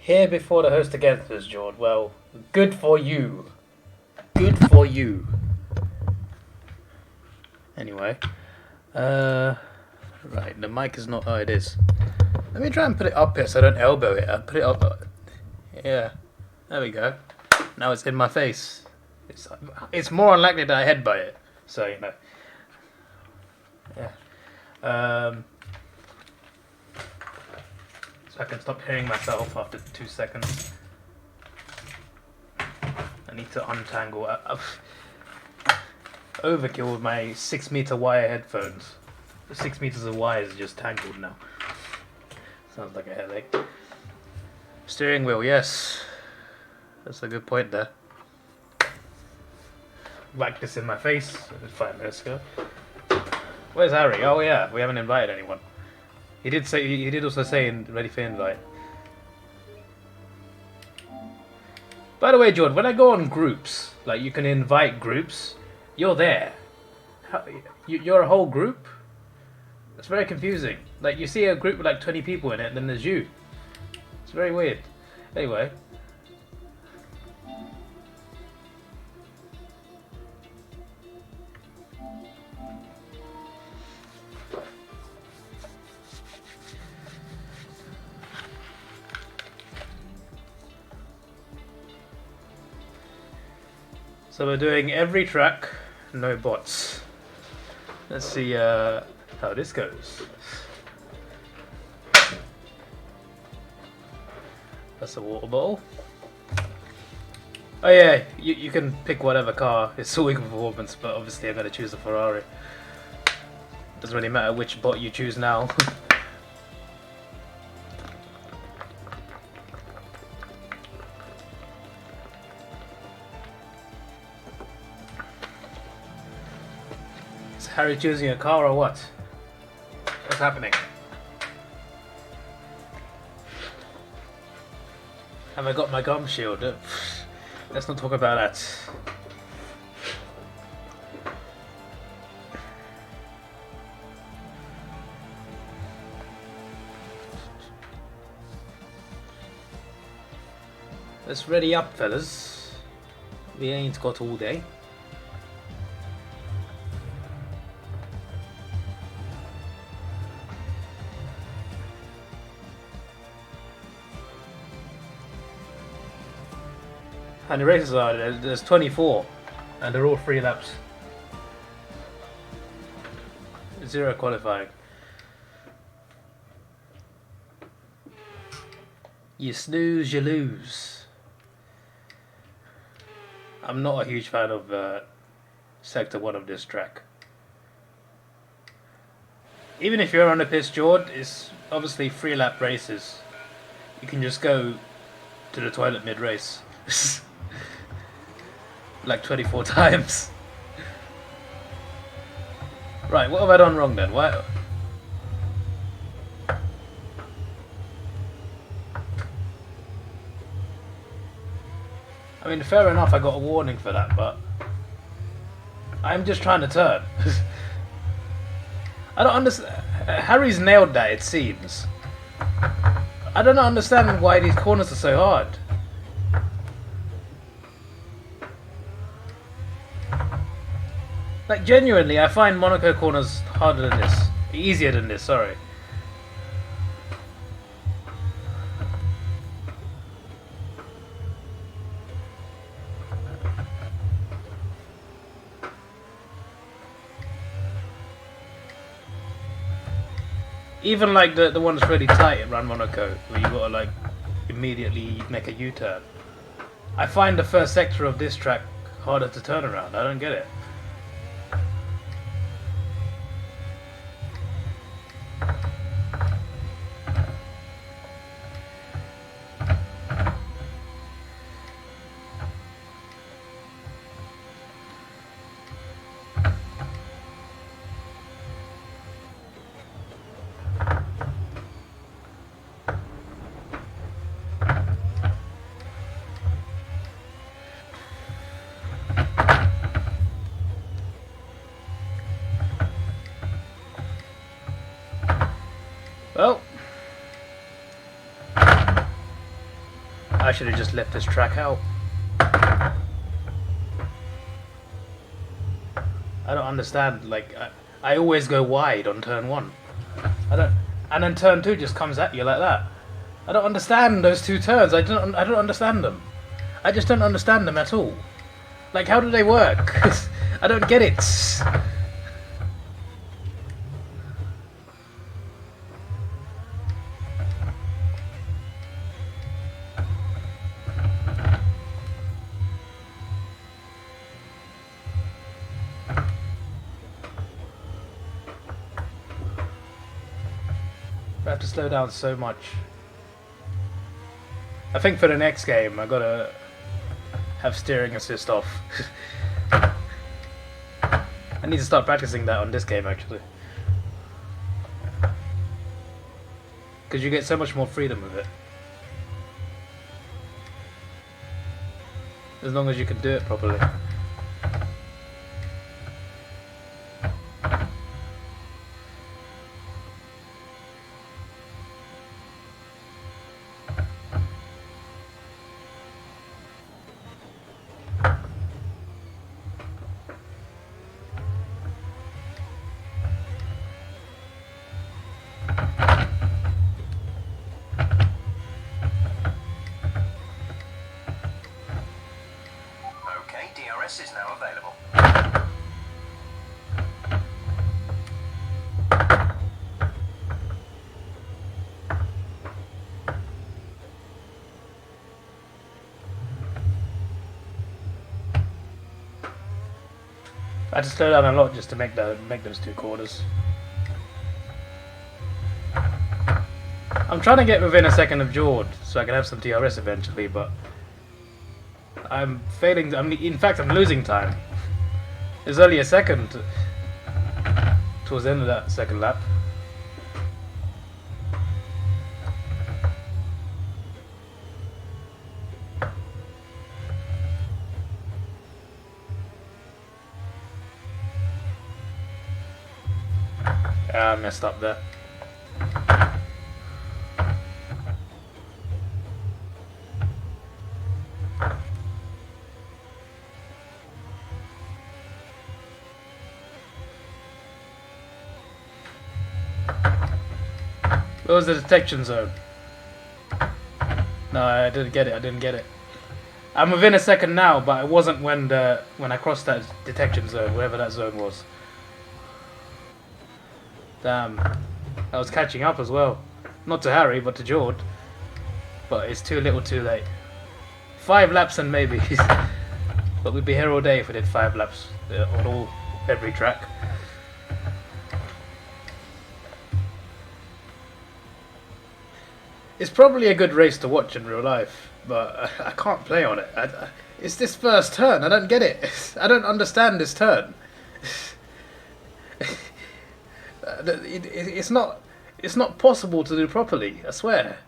Here before the host against us, George. Well, good for you. Good for you. Anyway, right, the mic is not. Oh, it is. Let me try and put it up here so I don't elbow it. I'll put it up. Yeah, there we go. Now it's in my face. It's more unlikely that I headbutt it. So you know. Yeah. So I can stop hearing myself after 2 seconds. I need to untangle. I've overkill with my 6-meter wire headphones. The 6 meters of wire is just tangled now. Sounds like a headache. Steering wheel, yes. That's a good point there. Whack this in my face 5 minutes ago. Where's Harry? Oh yeah, we haven't invited anyone. He did also say in ready for invite. By the way, Jordan, when I go on groups, like you can invite groups, you're there. You're a whole group? It's very confusing. Like you see a group with like 20 people in it, and then there's you. It's very weird. Anyway. So we're doing every track, no bots. Let's see how this goes. That's a water bottle. Oh yeah, you can pick whatever car. It's all equal performance, but obviously I'm going to choose a Ferrari. Doesn't really matter which bot you choose now. Is Harry choosing a car or what? What's happening? Have I got my gum shield? Let's not talk about that. Let's ready up, fellas. We ain't got all day. And the races are, there's 24, and they're all 3 laps. 0 qualifying. You snooze, you lose. I'm not a huge fan of Sector 1 of this track. Even if you're on the piss, Jord, it's obviously 3 lap races. You can just go to the toilet mid-race. Like 24 times. Right, what have I done wrong then? Why? I mean, fair enough, I got a warning for that, but I'm just trying to turn. I don't understand. Harry's nailed that, it seems. I don't understand why these corners are so hard. Like, genuinely, I find Monaco corners harder than this. Easier than this, sorry. Even like the one that's really tight around Monaco, where you gotta like immediately make a U-turn. I find the first sector of this track harder to turn around. I don't get it. I should have just left this track out. I don't understand. Like, I always go wide on turn 1. I don't, and then turn 2 just comes at you like that. I don't understand those 2 turns. I don't understand them. I just don't understand them at all. Like, how do they work? I don't get it. I have to slow down so much. I think for the next game I gotta have steering assist off. I need to start practicing that on this game actually. Because you get so much more freedom with it. As long as you can do it properly. DRS is now available. I had to slow down a lot just to make those 2 corners. I'm trying to get within a second of Jord so I can have some DRS eventually, but I'm failing. In fact, I'm losing time. There's only a second towards the end of that second lap. I messed up there. Where was the detection zone? No, I didn't get it. I'm within a second now, but it wasn't when I crossed that detection zone, wherever that zone was. Damn. I was catching up as well. Not to Harry, but to Jord. But it's too little too late. 5 laps and maybe. But we'd be here all day if we did 5 laps on every track. It's probably a good race to watch in real life, but I can't play on it. It's this first turn. I don't get it. I don't understand this turn. It's not possible to do properly, I swear.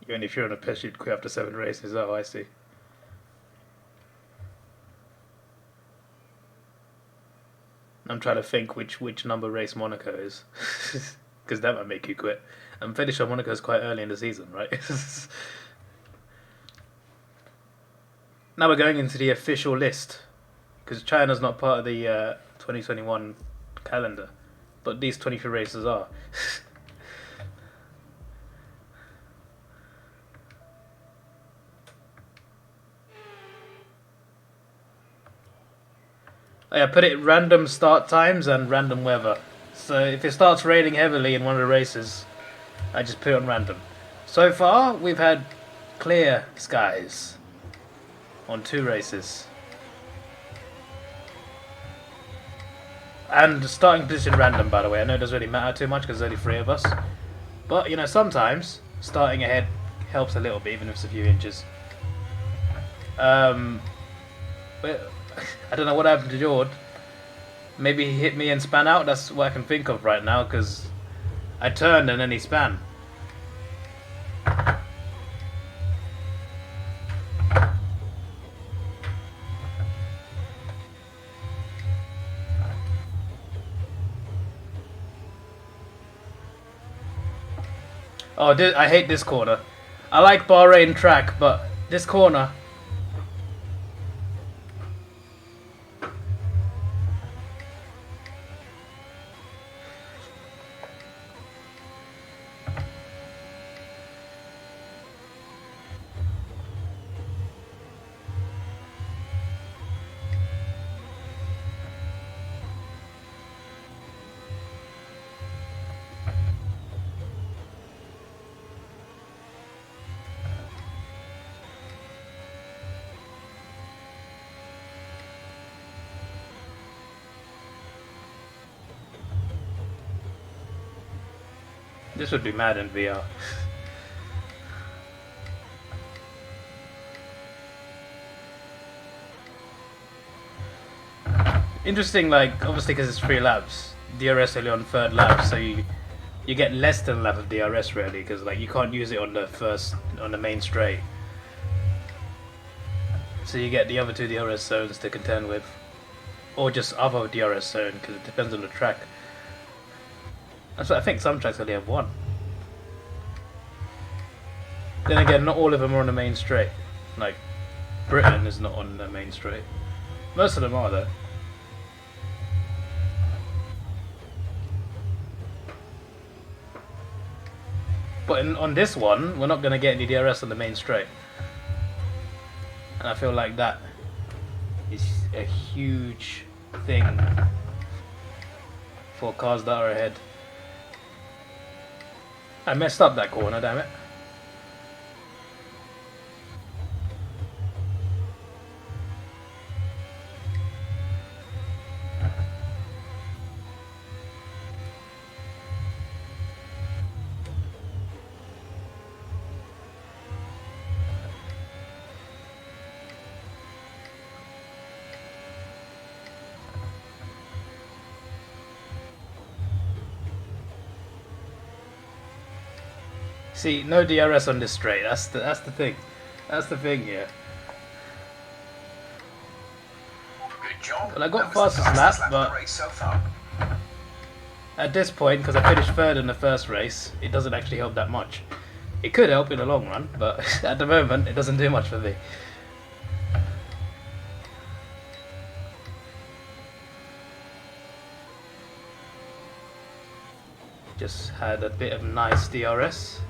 Even if you're on a piss, you'd quit after 7 races. Oh, I see. I'm trying to think which number race Monaco is. Because that might make you quit. I'm fairly sure Monaco's quite early in the season, right? Now we're going into the official list. Because China's not part of the 2021 calendar. But these 23 races are. I put it random start times and random weather. So if it starts raining heavily in one of the races, I just put it on random. So far, we've had clear skies on 2 races. And starting position random, by the way. I know it doesn't really matter too much because there's only 3 of us. But, you know, sometimes starting ahead helps a little bit, even if it's a few inches. But I don't know what happened to Jord. Maybe he hit me and span out. That's what I can think of right now, because I turned and then he span. Oh, I hate this corner. I like Bahrain track, but this corner... This would be mad in VR. Interesting, like, obviously because it's 3 laps. DRS only on 3rd lap, so you get less than a lap of DRS really, because like you can't use it on the main straight. So you get the other 2 DRS zones to contend with, or just other DRS zone, because it depends on the track. That's what I think some tracks only have 1. Then again, not all of them are on the main straight. Like, Britain is not on the main straight. Most of them are though. But on this one, we're not going to get any DRS on the main straight. And I feel like that is a huge thing for cars that are ahead. I messed up that corner, damn it. See, no DRS on this straight. That's the thing. That's the thing here. Good job. Well, I got fastest lap, but at this point, because I finished 3rd in the first race, it doesn't actually help that much. It could help in the long run, but at the moment, it doesn't do much for me. Just had a bit of nice DRS.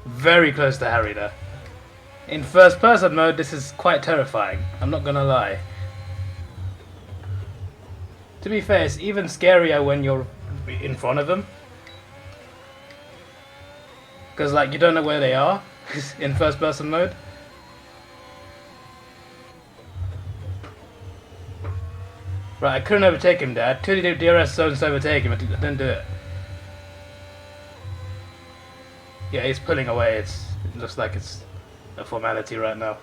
Very close to Harry there. In first person mode, this is quite terrifying. I'm not gonna lie. To be fair, it's even scarier when you're in front of them. Because like you don't know where they are in first person mode. Right, I couldn't overtake him there. 2 DRS zones to overtake him, I didn't do it. Yeah, he's pulling away. It looks like it's a formality right now.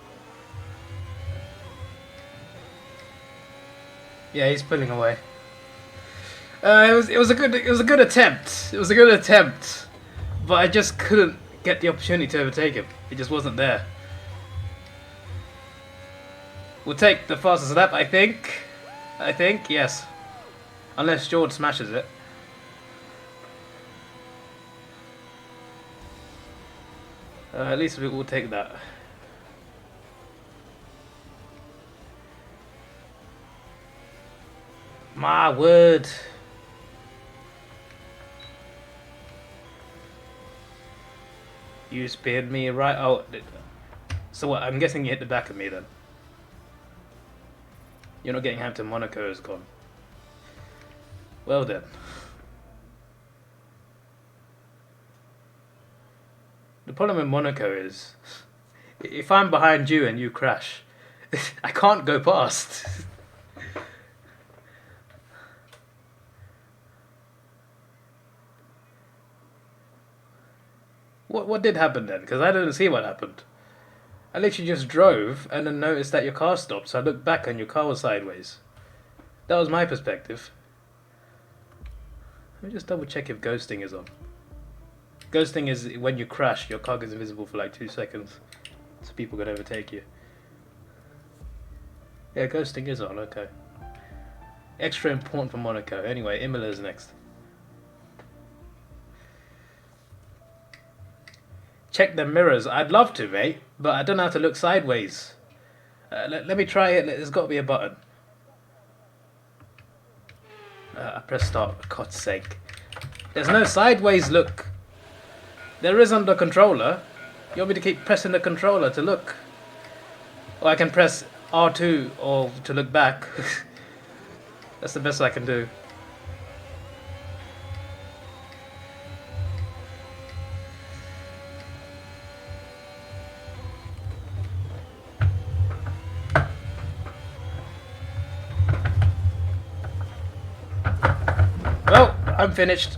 Yeah, he's pulling away. It was a good attempt. It was a good attempt, but I just couldn't get the opportunity to overtake him. It just wasn't there. We'll take the fastest lap, I think. Yes, unless George smashes it. At least we will take that. My word. You speared me right out. So what? I'm guessing you hit the back of me then. You're not getting Hampton. Monaco is gone. Well then. The problem with Monaco is, if I'm behind you and you crash, I can't go past. What did happen then? Because I didn't see what happened. I literally just drove and then noticed that your car stopped. So I looked back and your car was sideways. That was my perspective. Let me just double check if ghosting is on. Ghosting is when you crash, your car goes invisible for like 2 seconds. So people can overtake you. Yeah, ghosting is on, okay. Extra important for Monaco. Anyway, Imola's next. Check the mirrors. I'd love to, mate, but I don't know how to look sideways. Let me try it. There's got to be a button. I press start, for God's sake. There's no sideways look. There is on the controller. You want me to keep pressing the controller to look? Or I can press R2 or to look back. That's the best I can do. Well, I'm finished.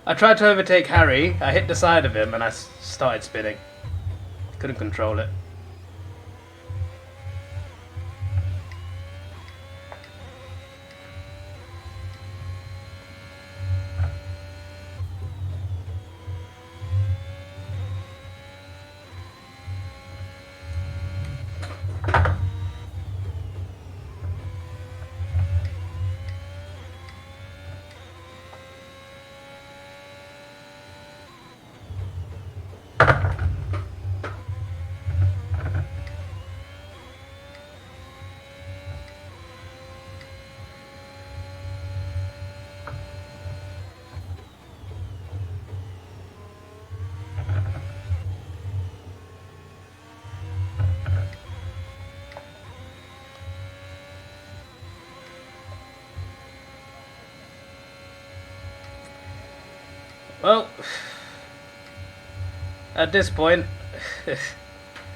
I tried to overtake Harry, I hit the side of him and I started spinning. Couldn't control it. Well, at this point,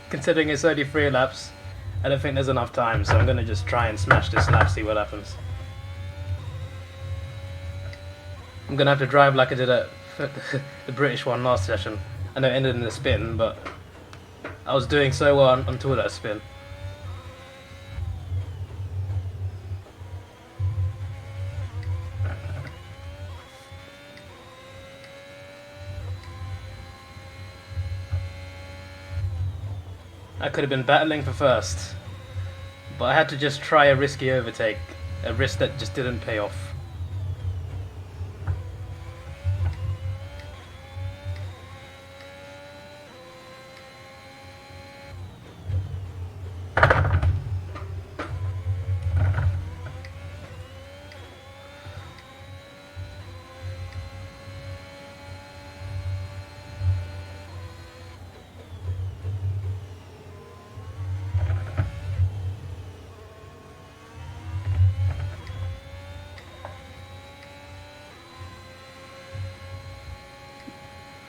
considering it's only 3 laps, I don't think there's enough time, so I'm going to just try and smash this lap, see what happens. I'm going to have to drive like I did at the British one last session. I know it ended in a spin, but I was doing so well until that spin. I could have been battling for first, but I had to just try a risky overtake, a risk that just didn't pay off.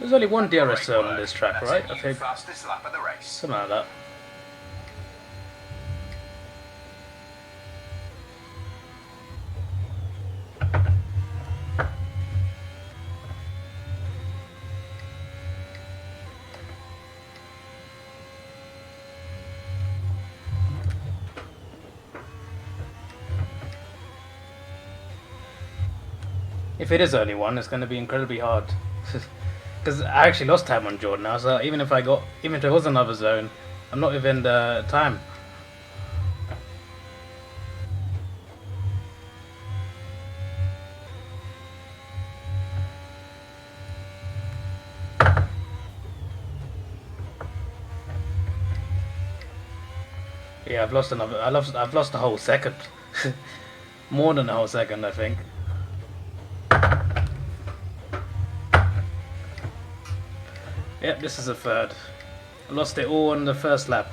There's only one DRS zone on this track, right? I think Fastest lap of the race. something like that. If it is only one, it's going to be incredibly hard. Because I actually lost time on Jordan now, so even if there was another zone, I'm not within the time. Yeah, I've lost a whole second. More than a whole second, I think. Yep, this is a third. I lost it all on the first lap.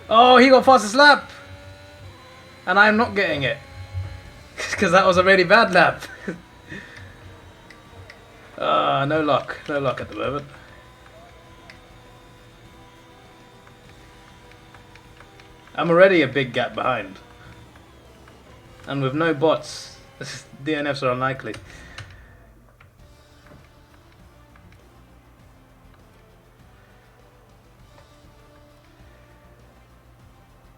Oh, he got fastest lap! And I'm not getting it. Because that was a really bad lap. No luck. No luck at the moment. I'm already a big gap behind. And with no bots, DNFs are unlikely.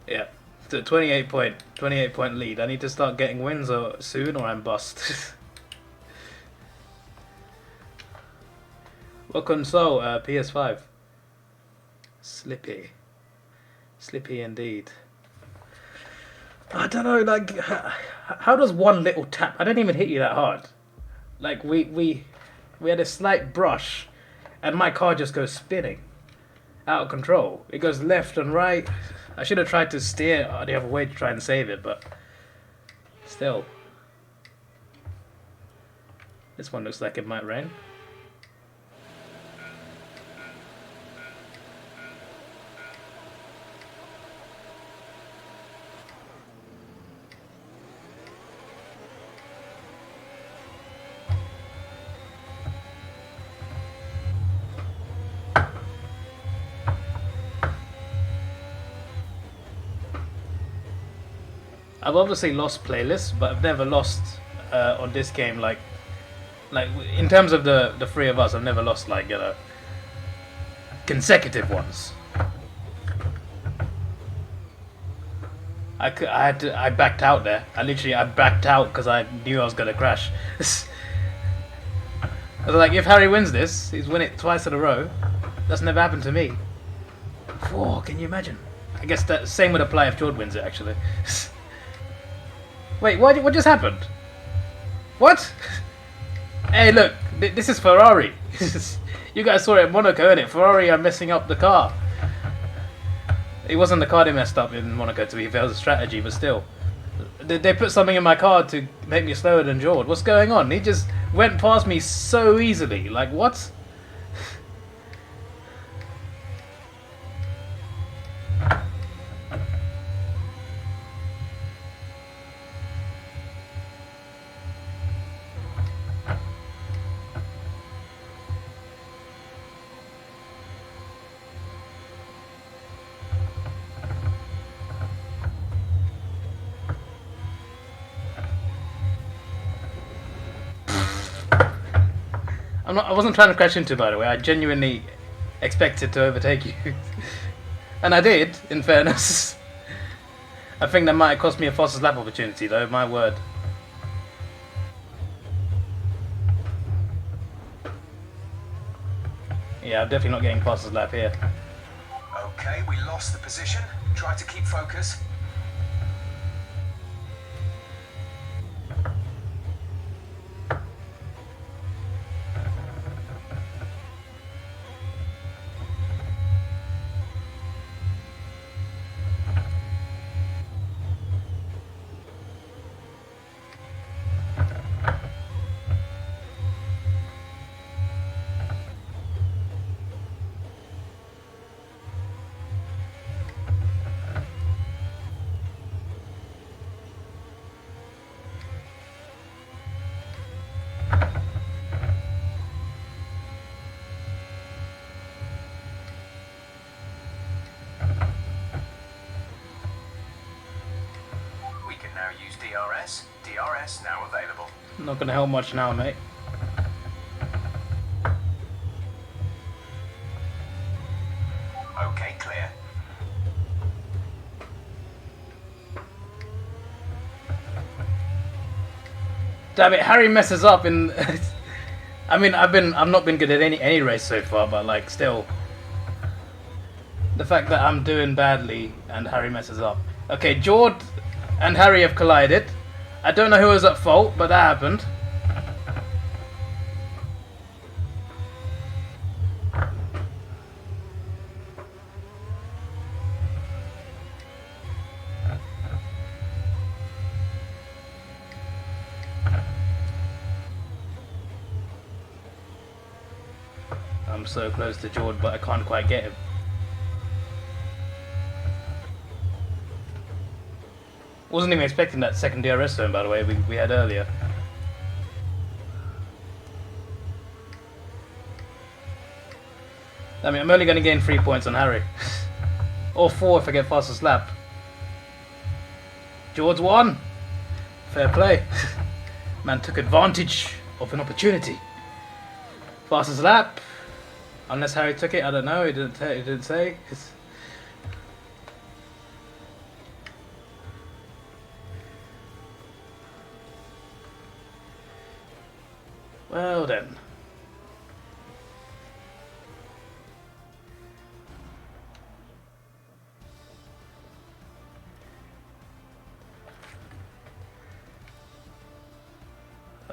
Yeah, 28 point lead. I need to start getting wins soon, or I'm bust. What console? PS5. Slippy indeed. I don't know. Like, how does one little tap? I didn't even hit you that hard. Like we had a slight brush, and my car just goes spinning, out of control. It goes left and right. I should have tried to steer the other way to try and save it, but still. This one looks like it might rain. I've obviously lost playlists, but I've never lost on this game. Like in terms of the three of us, I've never lost like consecutive ones. I backed out there. I backed out because I knew I was gonna crash. I was like, if Harry wins this, he's won it twice in a row. That's never happened to me. Whoa, can you imagine? I guess that same would apply if George wins it, actually. Wait, what just happened? What? Hey, look, this is Ferrari. You guys saw it in Monaco, innit? Ferrari are messing up the car. It wasn't the car they messed up in Monaco, to be fair, it was a strategy, but still. They put something in my car to make me slower than George. What's going on? He just went past me so easily. Like, what? I wasn't trying to crash into, by the way. I genuinely expected to overtake you. And I did, in fairness. I think that might have cost me a fastest lap opportunity, though, my word. Yeah, I'm definitely not getting fastest lap here. Okay, we lost the position. Try to keep focus. Now use DRS. DRS now available. Not gonna help much now, mate. Okay, clear. Damn it, Harry messes up in. I mean, I've not been good at any race so far, but like still, the fact that I'm doing badly and Harry messes up. Okay, Jord and Harry have collided. I don't know who was at fault, but that happened. I'm so close to Jord, but I can't quite get him. Wasn't even expecting that second DRS zone, by the way, we had earlier. I mean, I'm only going to gain 3 points on Harry. Or 4 if I get fastest lap. George won. Fair play. Man took advantage of an opportunity. Fastest lap. Unless Harry took it, I don't know. He didn't say. Well then.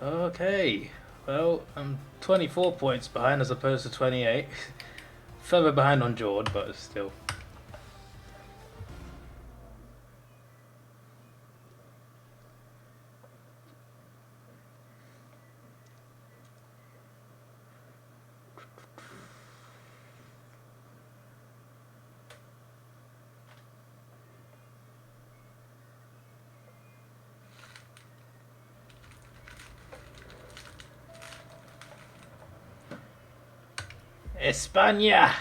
Okay, well, I'm 24 points behind as opposed to 28. Further behind on Jord, but still. España!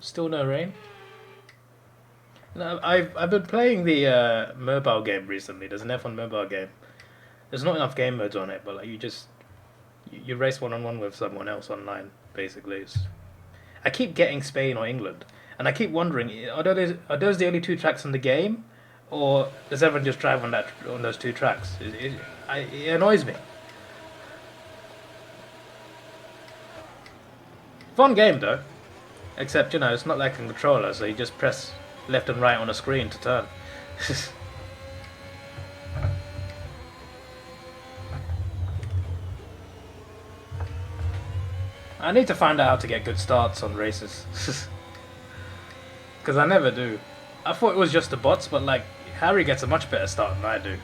Still no rain. No, I've been playing the mobile game recently. There's an F1 mobile game. There's not enough game modes on it, but like you race one-on-one with someone else online, basically. I keep getting Spain or England, and I keep wondering, are those the only 2 tracks in the game, or does everyone just drive on those 2 tracks? It annoys me. Fun game though, except it's not like a controller, so you just press left and right on a screen to turn. I need to find out how to get good starts on races. Because I never do. I thought it was just the bots, but like, Harry gets a much better start than I do.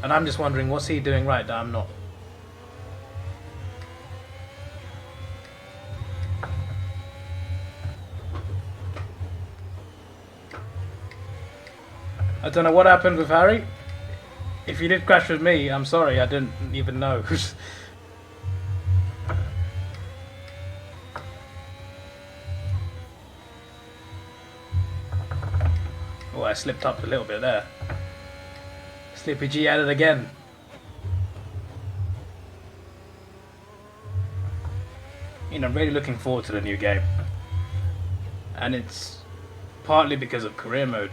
And I'm just wondering, what's he doing right that I'm not? I don't know what happened with Harry. If you did crash with me, I'm sorry, I didn't even know. Oh, I slipped up a little bit there. Slippy G at it again. I'm really looking forward to the new game. And it's partly because of career mode.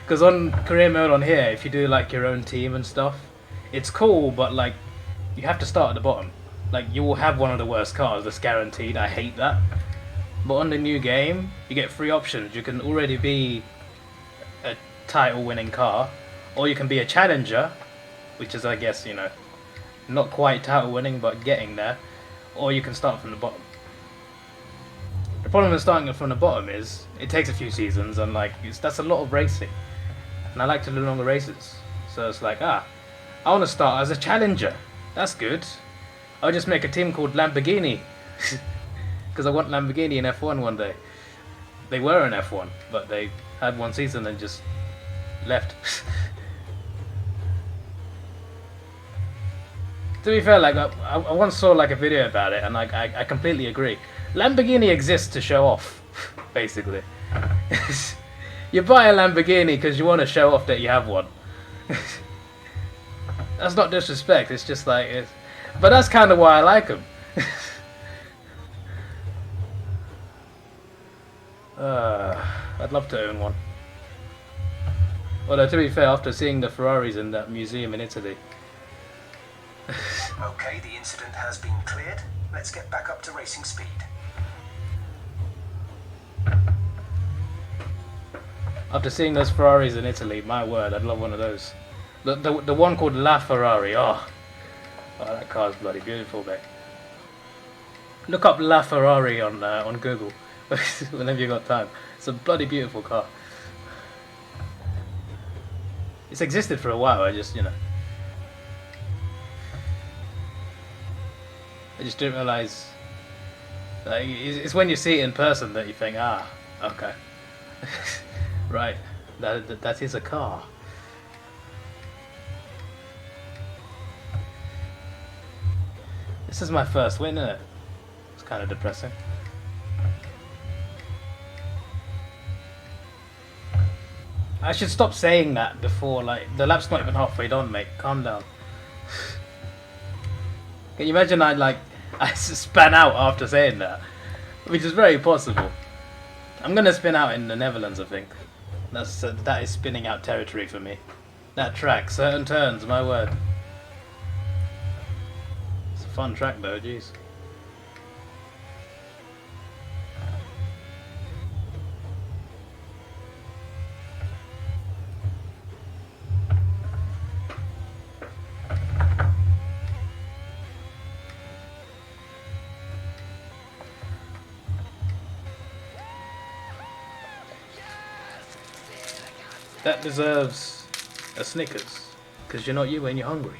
Because on career mode on here, if you do like your own team and stuff, it's cool, but like, you have to start at the bottom. Like, you will have one of the worst cars, that's guaranteed. I hate that. But on the new game, you get 3 options. You can already be a title winning car, or you can be a challenger, which is, I guess, not quite title winning but getting there, or you can start from the bottom. The problem with starting from the bottom is it takes a few seasons, and like that's a lot of racing, and I like to do longer races, so it's like, I want to start as a challenger. That's good. I'll just make a team called Lamborghini because I want Lamborghini in F1 one day. They were in F1, but they had 1 season and just left. To be fair, like I once saw like a video about it, and like I completely agree. Lamborghini exists to show off, basically. You buy a Lamborghini because you want to show off that you have one. That's not disrespect. It's just like but that's kind of why I like them. I'd love to own one. Although, to be fair, after seeing the Ferraris in that museum in Italy. Okay, the incident has been cleared. Let's get back up to racing speed. After seeing those Ferraris in Italy, my word, I'd love one of those. The one called La Ferrari, oh that car's bloody beautiful, mate. Look up La Ferrari on Google whenever you got time. It's a bloody beautiful car. It's existed for a while. I just didn't realise Like, it's when you see it in person that you think, ah, okay. Right, that is a car. This is my first win, isn't it? It's kind of depressing. I should stop saying that before, like, the lap's not even halfway done, mate. Calm down. Can you imagine I span out after saying that? Which is very possible. I'm gonna spin out in the Netherlands, I think. That is spinning out territory for me. That track, certain turns, my word. It's a fun track though, jeez. That deserves a Snickers, because you're not you when you're hungry.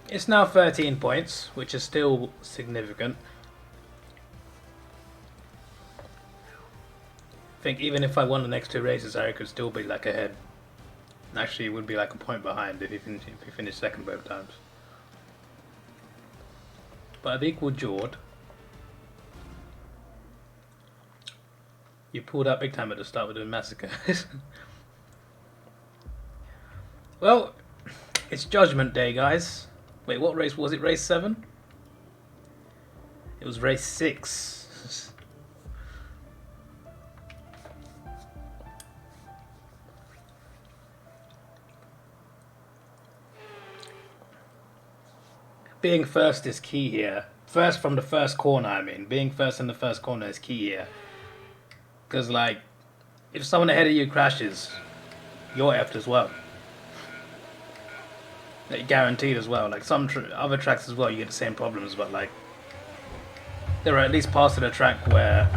It's now 13 points, which is still significant. I think even if I won the next two races, I could still be like ahead. Actually, it would be like a point behind if you finish second both times. But I've equaled Jord. You pulled out big time at the start with doing Massacre. Well, it's Judgment Day, guys. Wait, what race was it? Race 7? It was race 6. Being first is key here. First from the first corner, I mean. Being first in the first corner is key here. Because, like, if someone ahead of you crashes, you're effed as well. Like, guaranteed as well. Like some other tracks as well, you get the same problems, but like they're at least passing a track where,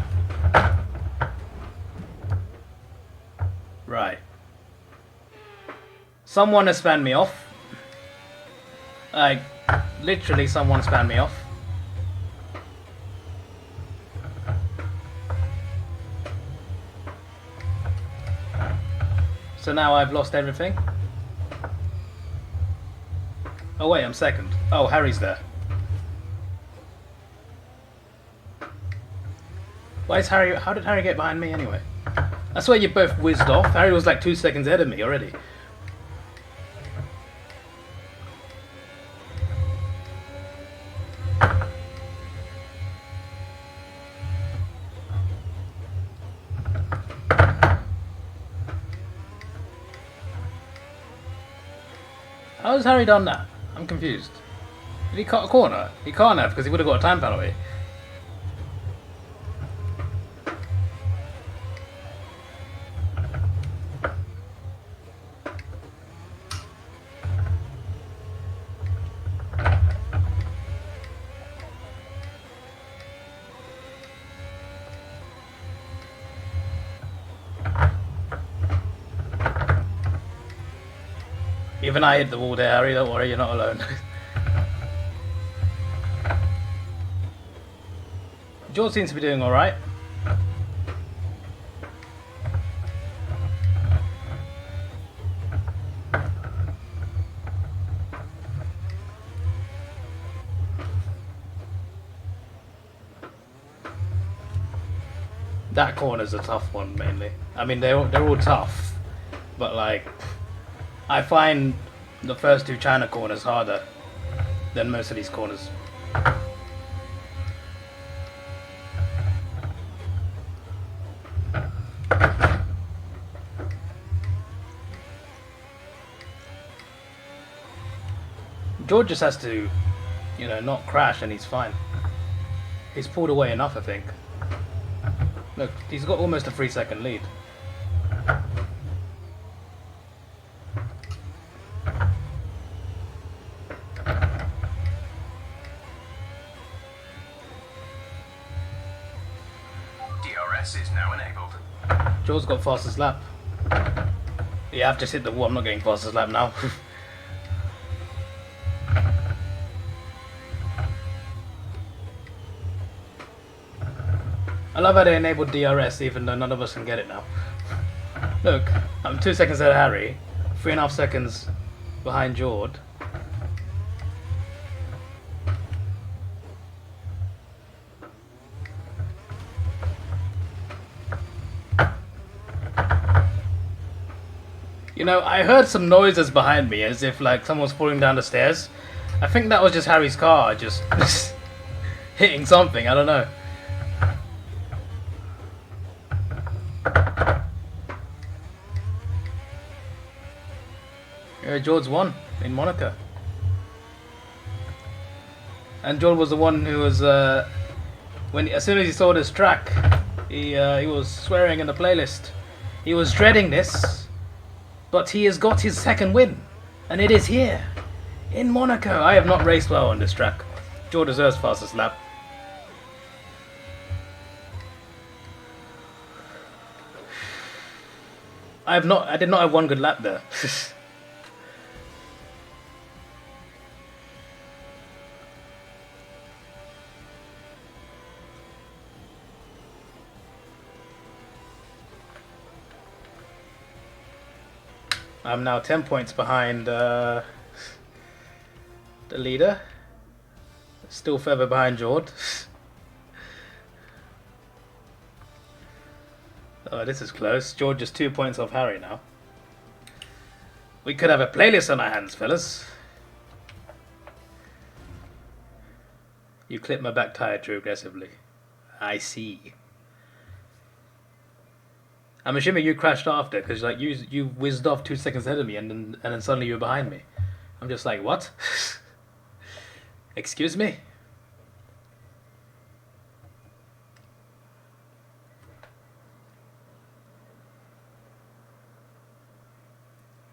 right, someone has spanned me off. Like literally, someone spanned me off. So now I've lost everything. Oh wait, I'm second. Oh, Harry's there. Why is Harry... How did Harry get behind me anyway? I swear you both whizzed off. Harry was like 2 seconds ahead of me already. How has Harry done that? I'm confused. Did he cut a corner? He can't have, because he would have got a time penalty. Even I hit the wall there, Harry, don't worry, you're not alone. George seems to be doing alright. That corner's a tough one, mainly. I mean, they're all tough, but like, I find the first two China corners harder than most of these corners. George just has to, you know, not crash and he's fine. He's pulled away enough, I think. Look, he's got almost a 3-second lead. DRS is now enabled. George's got fastest lap. Yeah, I've just hit the wall. I'm not getting fastest lap now. I love how they enabled DRS even though none of us can get it now. Look, I'm 2 seconds ahead of Harry, 3.5 seconds behind Jord. You know, I heard some noises behind me as if like someone was falling down the stairs. I think that was just Harry's car just hitting something, I don't know. George won in Monaco. And George was the one who was, as soon as he saw this track, he was swearing in the playlist. He was dreading this, but he has got his second win, and it is here, in Monaco. I have not raced well on this track. George deserves fastest lap. I did not have one good lap there. I'm now 10 points behind the leader. Still further behind Jord. Oh, this is close. Jord just 2 points off Harry now. We could have a playlist on our hands, fellas. You clip my back tire too aggressively. I see. I'm assuming you crashed after, because like you whizzed off 2 seconds ahead of me, and then suddenly you were behind me. I'm just like, what? Excuse me?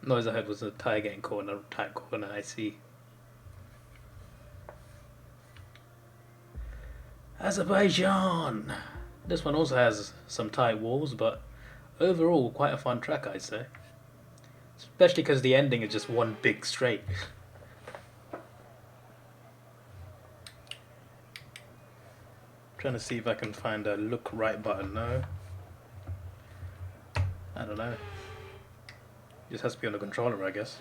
Noise I heard was a tire getting caught in a tight corner. I see. Azerbaijan. This one also has some tight walls, but overall, quite a fun track, I'd say. Especially because the ending is just one big straight. Trying to see if I can find a look right button. No. I don't know. Just has to be on the controller, I guess.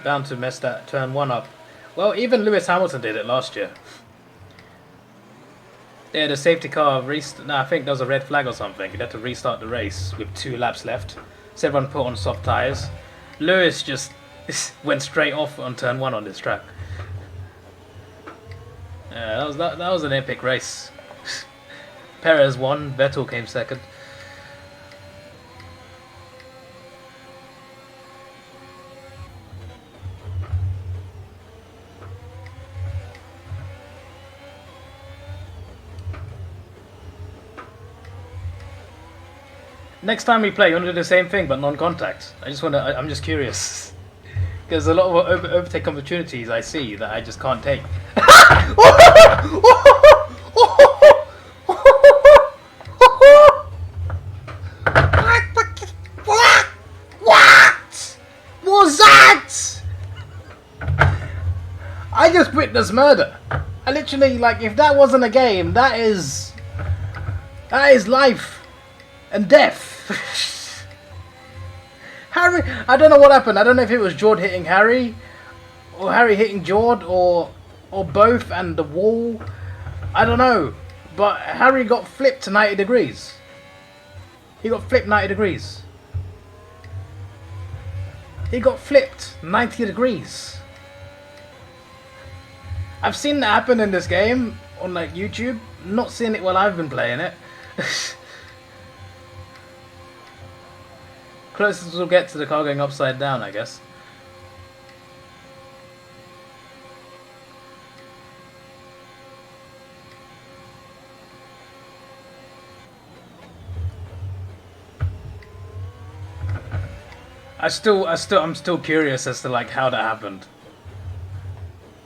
Bound to mess that turn one up. Well, even Lewis Hamilton did it last year. Yeah, the safety car I think there was a red flag or something. He had to restart the race with 2 laps left. So everyone put on soft tyres. Lewis just went straight off on turn 1 on this track. Yeah, that was an epic race. Perez won, Vettel came second. Next time we play, you want to do the same thing, but non-contact. I'm just curious. There's a lot of overtake opportunities I see that I just can't take. What was that? I just witnessed murder. I literally, like, if that wasn't a game, that is life and death. Harry, I don't know what happened. I don't know if it was Jord hitting Harry, or Harry hitting Jord, or both, and the wall. I don't know. But Harry got flipped 90 degrees. He got flipped 90 degrees. He got flipped 90 degrees. I've seen that happen in this game on like YouTube. Not seen it while I've been playing it. Closest we'll get to the car going upside down, I guess. I'm still curious as to like how that happened.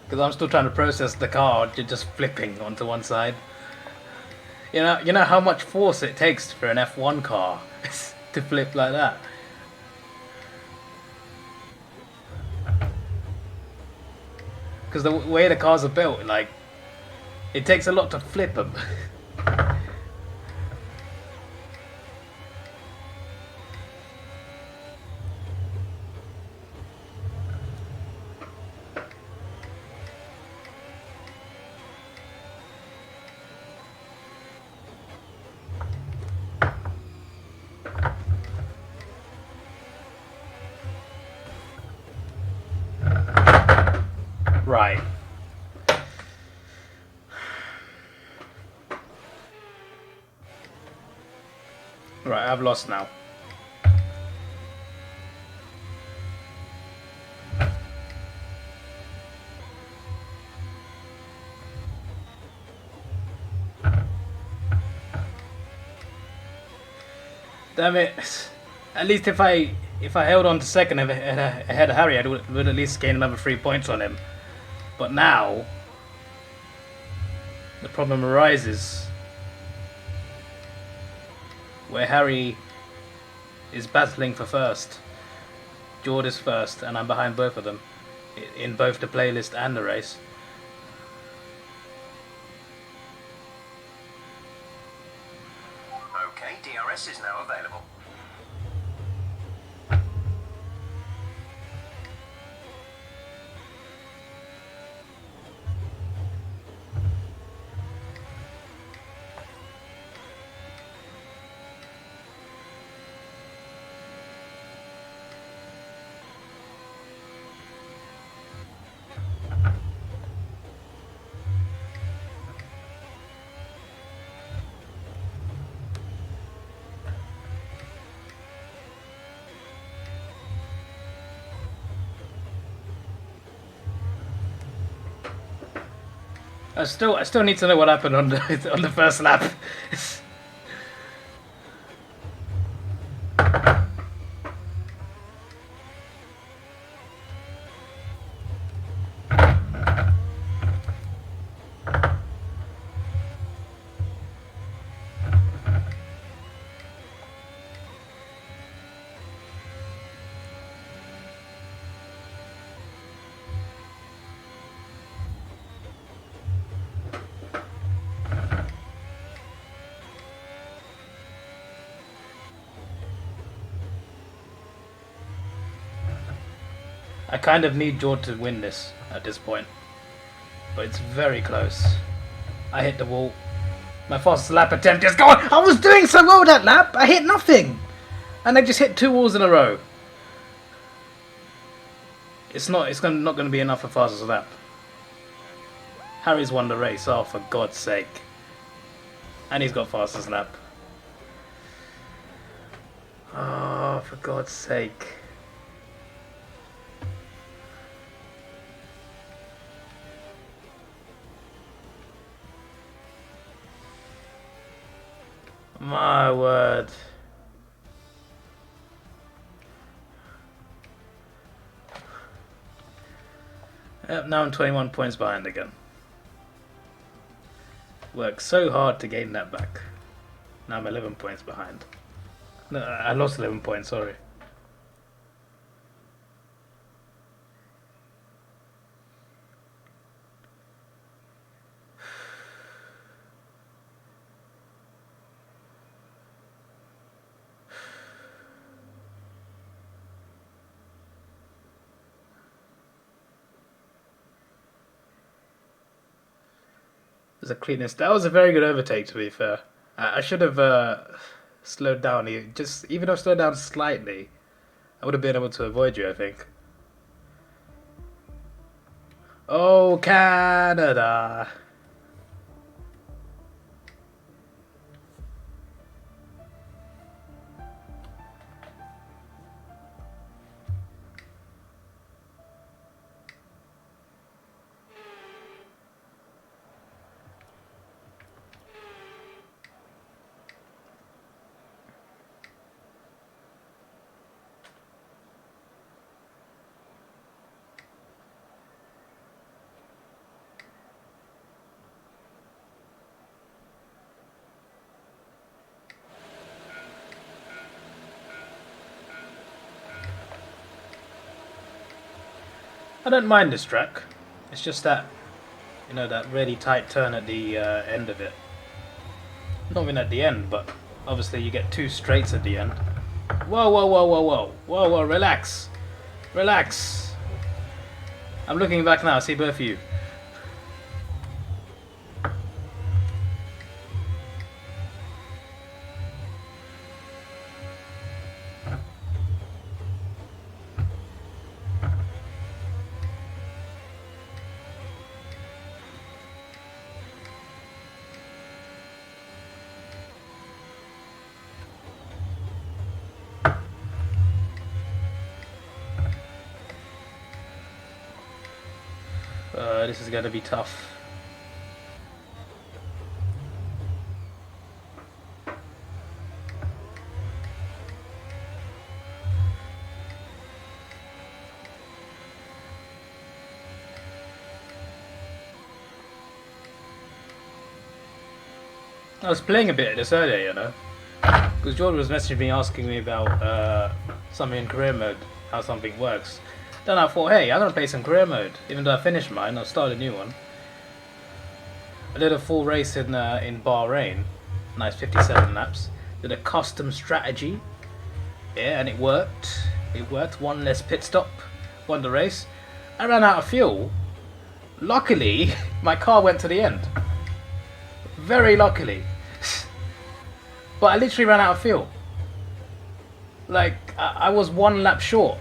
Because I'm still trying to process the car just flipping onto one side. You know how much force it takes for an F1 car to flip like that. Because the way the cars are built, like, it takes a lot to flip them. Right. Right, I've lost now. Damn it. At least if I held on to second ahead of Harry, I would at least gain another 3 points on him. But now, the problem arises where Harry is battling for first. Jord is first, and I'm behind both of them in both the playlist and the race. Okay, DRS is now available. I still need to know what happened on the first lap. I kind of need Jord to win this at this point, but it's very close. I hit the wall. My fastest lap attempt is gone. I was doing so well that lap. I hit nothing, and I just hit 2 walls in a row. It's not going to be enough for fastest lap. Harry's won the race. Oh, for God's sake! And he's got fastest lap. Oh, for God's sake! My word. Yep, now I'm 21 points behind again. Worked so hard to gain that back. Now I'm 11 points behind. No, I lost 11 points, sorry. There's a cleanest. That was a very good overtake, to be fair. I should have slowed down. Just even though I slowed down slightly, I would have been able to avoid you, I think. Oh, Canada! I don't mind this track. It's just that, you know, that really tight turn at the end of it. Not even at the end, but obviously you get two straights at the end. Whoa, whoa, whoa, whoa, whoa. Whoa, whoa, relax. Relax. I'm looking back now, I see both of you. This is going to be tough. I was playing a bit of this earlier, you know, because Jordan was messaging me asking me about something in career mode, how something works. Then I thought, hey, I'm gonna play some career mode. Even though I finished mine, I'll start a new one. I did a full race in Bahrain, nice 57 laps. Did a custom strategy, yeah, and it worked. It worked. One less pit stop, won the race. I ran out of fuel. Luckily, my car went to the end. Very luckily. But I literally ran out of fuel. Like, I was 1 lap short.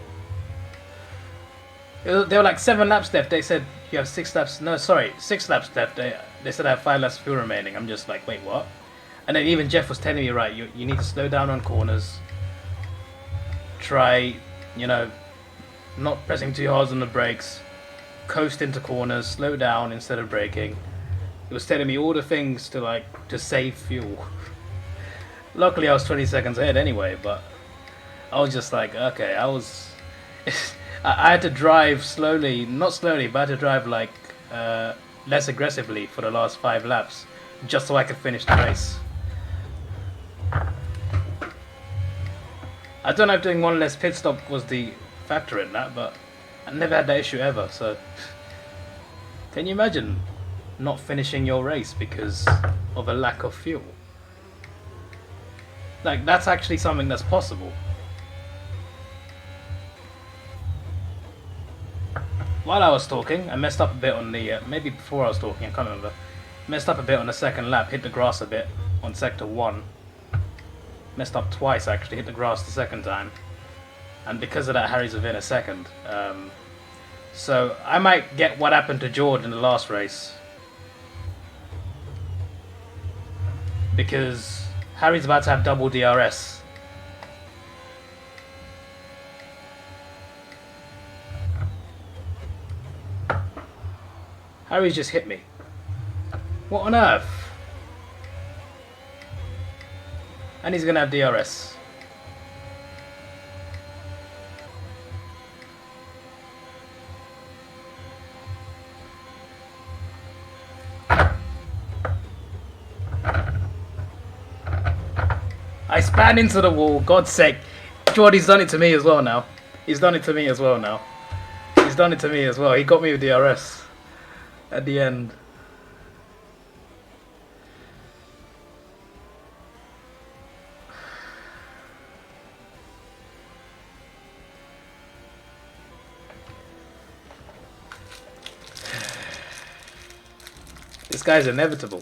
There were like 7 laps left. They said you have 6 laps. No, sorry, 6 laps left. They said I have 5 laps of fuel remaining. I'm just like, wait, what? And then even Jeff was telling me, right, you need to slow down on corners. Try, you know, not pressing too hard on the brakes. Coast into corners, slow down instead of braking. It was telling me all the things to save fuel. Luckily, I was 20 seconds ahead anyway, but I was just like, okay, I had to drive slowly, not slowly, but I had to drive like less aggressively for the last 5 laps, just so I could finish the race. I don't know if doing 1 less pit stop was the factor in that, but I never had that issue ever, so... Can you imagine not finishing your race because of a lack of fuel? Like, that's actually something that's possible. While I was talking, I messed up a bit on the... maybe before I was talking, I can't remember. Messed up a bit on the second lap, hit the grass a bit on sector 1. Messed up twice actually, hit the grass the second time. And because of that, Harry's within a second. So I might get what happened to George in the last race. Because Harry's about to have double DRS. Harry's just hit me. What on earth? And he's gonna have DRS. I span into the wall, God's sake. Jordy's done it to me as well now. He's done it to me as well now. He's done it to me as well. He got me with DRS at the end. This guy's inevitable.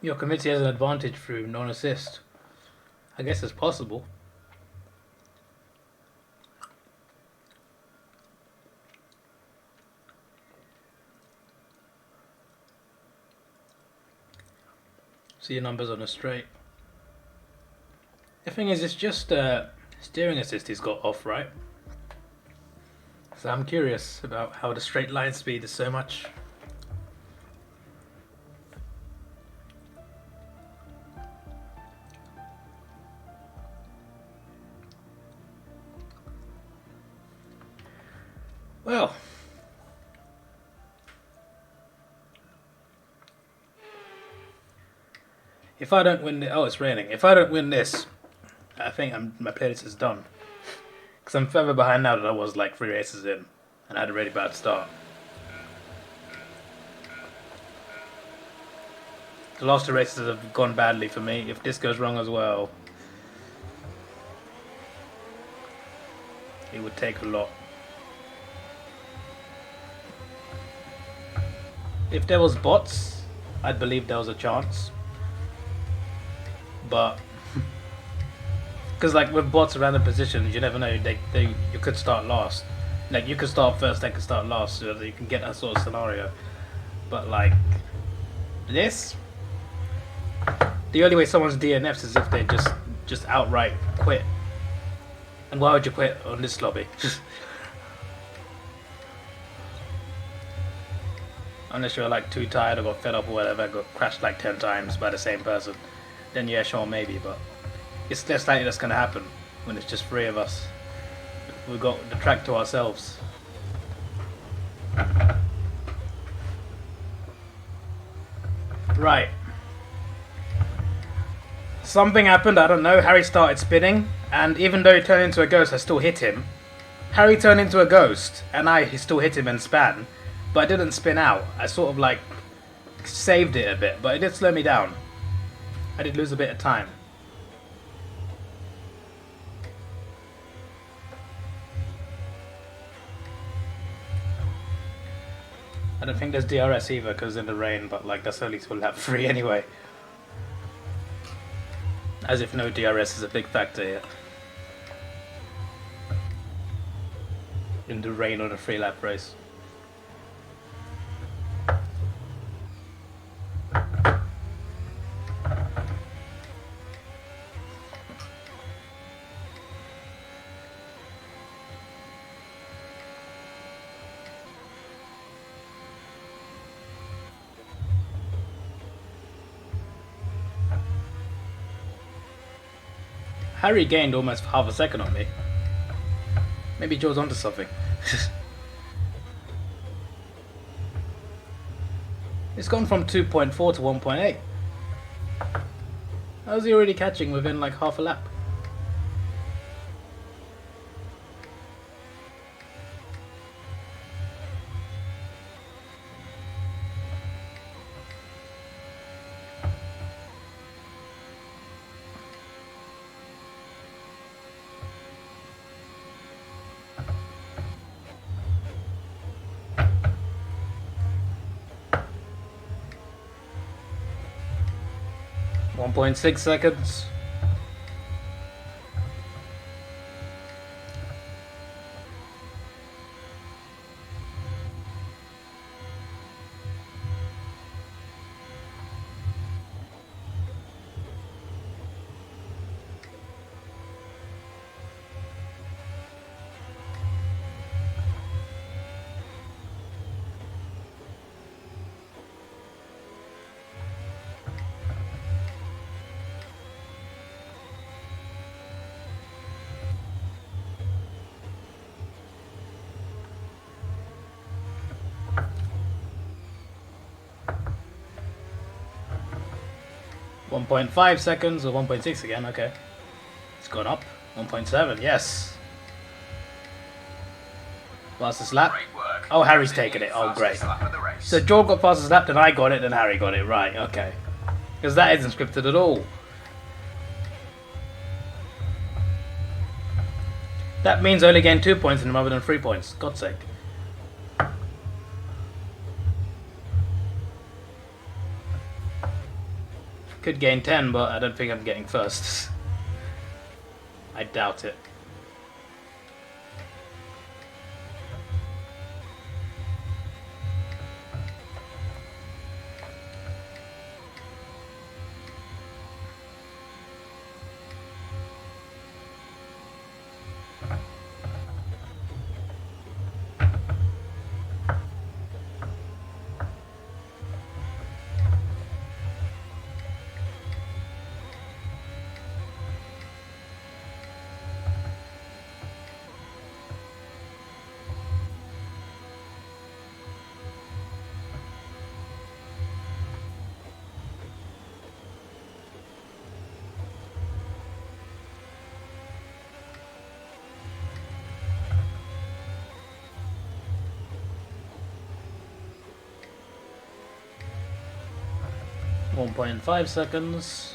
Your committee has an advantage through non-assist. I guess it's possible. See your numbers on a straight. The thing is, it's just steering assist he's got off, right? So I'm curious about how the straight line speed is so much. Well, if I don't win, oh, it's raining. If I don't win this, I think my playlist is done. Because I'm further behind now than I was like 3 races in, and I had a really bad start. The last 2 races have gone badly for me. If this goes wrong as well, it would take a lot. If there was bots, I'd believe there was a chance. But because like with bots around the positions, you never know. You could start last. Like you could start first, they could start last, so that you can get that sort of scenario. But like this, the only way someone's DNFs is if they just outright quit. And why would you quit on this lobby? Unless you're like too tired or got fed up or whatever, got crashed like 10 times by the same person, then yeah, sure, maybe. But it's less likely that's gonna happen when it's just 3 of us. We've got the track to ourselves. Right. Something happened, I don't know. Harry started spinning, and even though he turned into a ghost, I still hit him. Harry turned into a ghost, and I still hit him and span, but I didn't spin out. I sort of like saved it a bit, but it did slow me down. I did lose a bit of time. I don't think there's DRS either because in the rain, but like that's only till lap 3 anyway. As if no DRS is a big factor here. In the rain on a 3-lap race. Harry gained almost half a second on me. Maybe Joe's onto something. It's gone from 2.4 to 1.8. How's he already catching within like half a lap? .6 seconds. .5 seconds or 1.6 again, okay. It's gone up. 1.7, yes. Fastest lap. Oh, Harry's taken it. Oh, great. So Joel got fastest lap, then I got it, then Harry got it. Right, okay. Because that isn't scripted at all. That means I only gained 2 points in rather than 3 points. God's sake. Could gain 10, but I don't think I'm getting first. I doubt it. 1.5 seconds.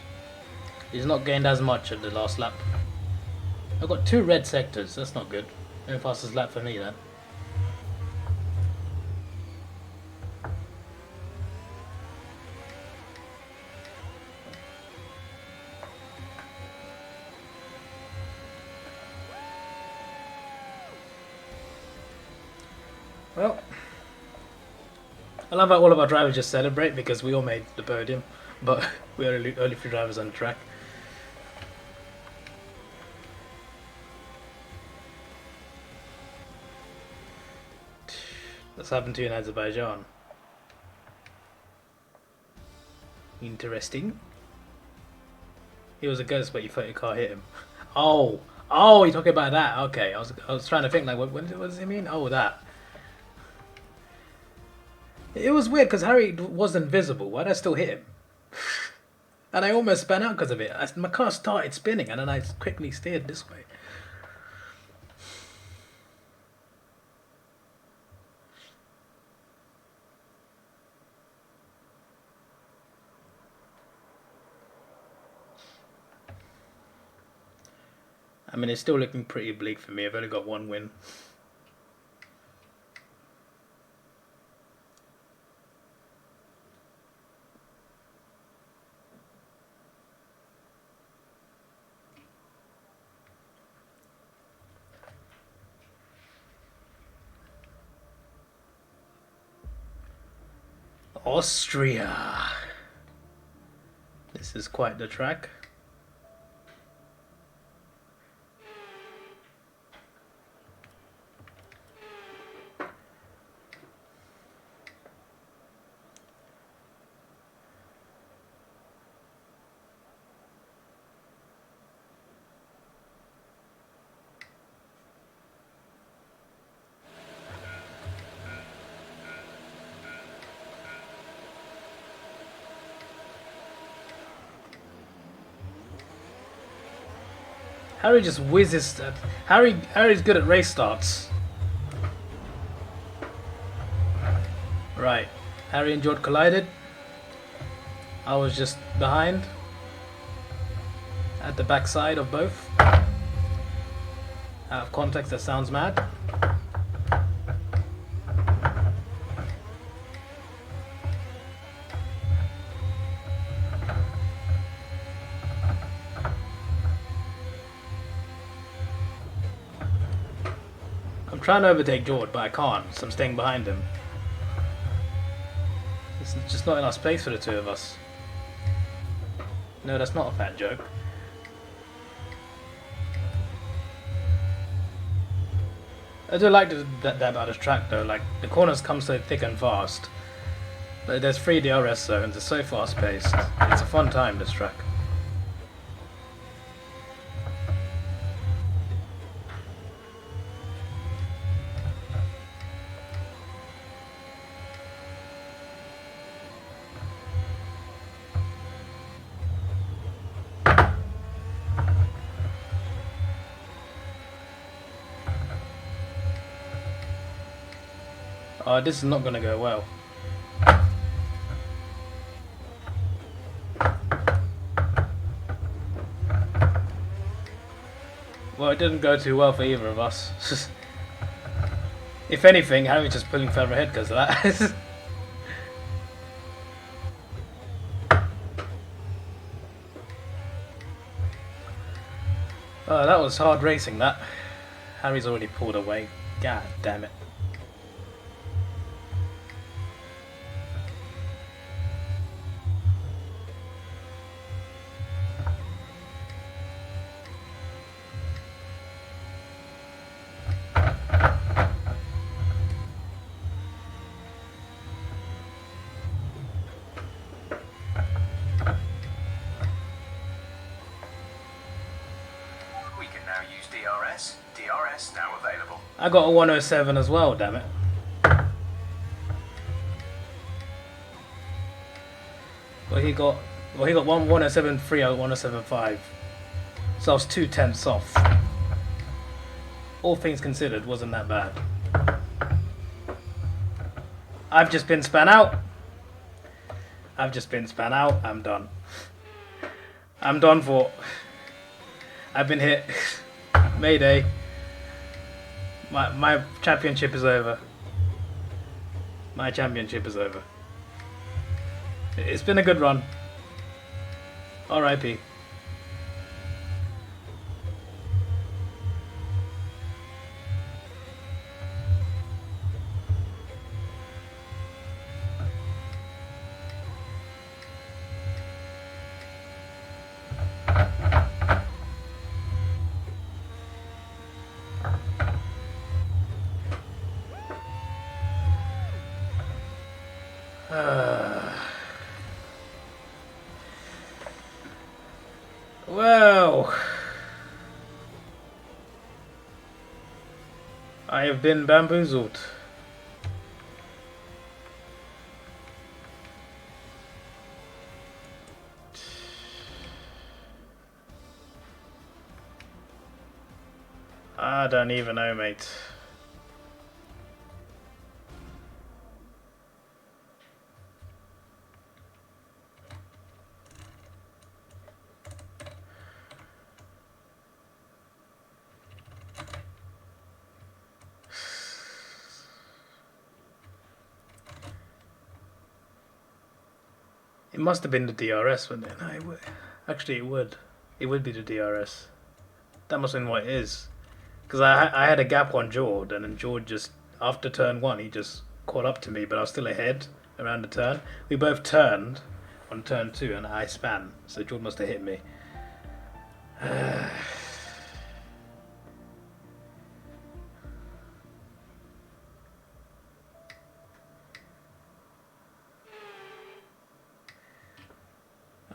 He's not gained as much at the last lap. I've got 2 red sectors, that's not good. No fastest lap for me then. Well, I love how all of our drivers just celebrate because we all made the podium, but we are only 3 drivers on the track. That's happened to you in Azerbaijan. Interesting. He was a ghost, but you thought your car hit him. Oh, you're talking about that. Okay, I was trying to think like, what does he mean? Oh, that. It was weird because Harry wasn't visible. Why'd I still hit him? And I almost spun out because of it. My car started spinning, and then I quickly steered this way. I mean, it's still looking pretty bleak for me. I've only got 1 win. Austria. This is quite the track. Harry just whizzes. Harry's good at race starts. Right. Harry and George collided. I was just behind. At the backside of both. Out of context, that sounds mad. I'm trying to overtake George, but I can't, so I'm staying behind him. It's just not enough space for the 2 of us. No, that's not a fat joke. I do like that about this track though, like the corners come so thick and fast. But there's 3 DRS zones, it's so fast paced. It's a fun time, this track. This is not going to go well. Well, it didn't go too well for either of us. If anything, Harry's just pulling further ahead because of that. Oh, that was hard racing, that. Harry's already pulled away. God damn it. DRS now available. I got a 107 as well, damn it. Well, he got 107.30, 107.5. So I was 2/10 off. All things considered, wasn't that bad. I've just been spun out. I've just been span out. I'm done. I'm done for. I've been hit. Mayday. My championship is over. My championship is over. It's been a good run. R.I.P. Well, I have been bamboozled. I don't even know, mate. It must have been the DRS, wouldn't it? No, it would. Actually, it would. It would be the DRS. That must have been what it is. Because I had a gap on Jord, and then Jord just, after turn 1, he just caught up to me, but I was still ahead around the turn. We both turned on turn 2, and I span, so Jord must have hit me.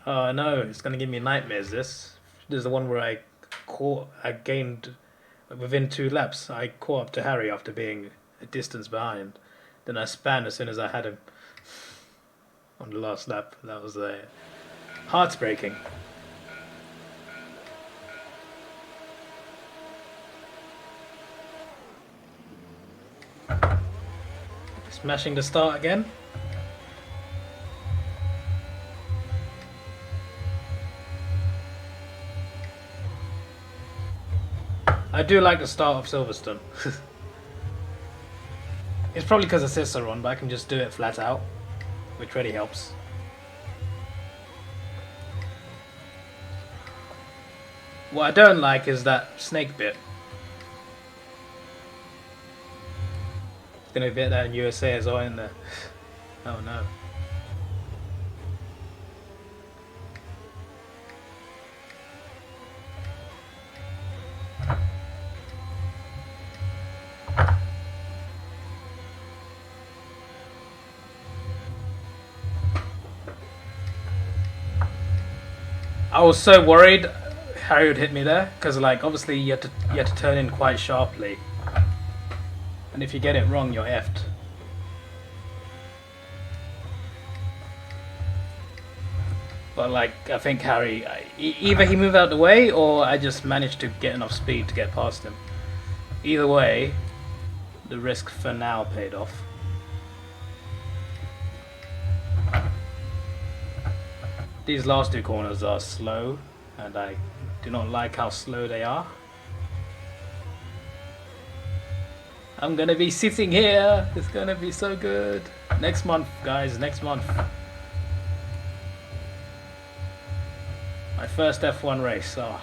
Oh no, it's gonna give me nightmares. This is the one where I gained within 2 laps. I caught up to Harry after being a distance behind. Then I span as soon as I had him on the last lap. That was heartbreaking. Smashing the start again. I do like the start of Silverstone. It's probably because assists are on, but I can just do it flat out, which really helps. What I don't like is that snake bit. It's gonna be that in USA as well, in there. Oh no. I was so worried Harry would hit me there, because like obviously you have to turn in quite sharply, and if you get it wrong, you're effed. But like I think Harry, either he moved out the way or I just managed to get enough speed to get past him. Either way, the risk for now paid off. These last 2 corners are slow, and I do not like how slow they are. I'm gonna be sitting here. It's gonna be so good. Next month, guys, next month. My first F1 race. Oh.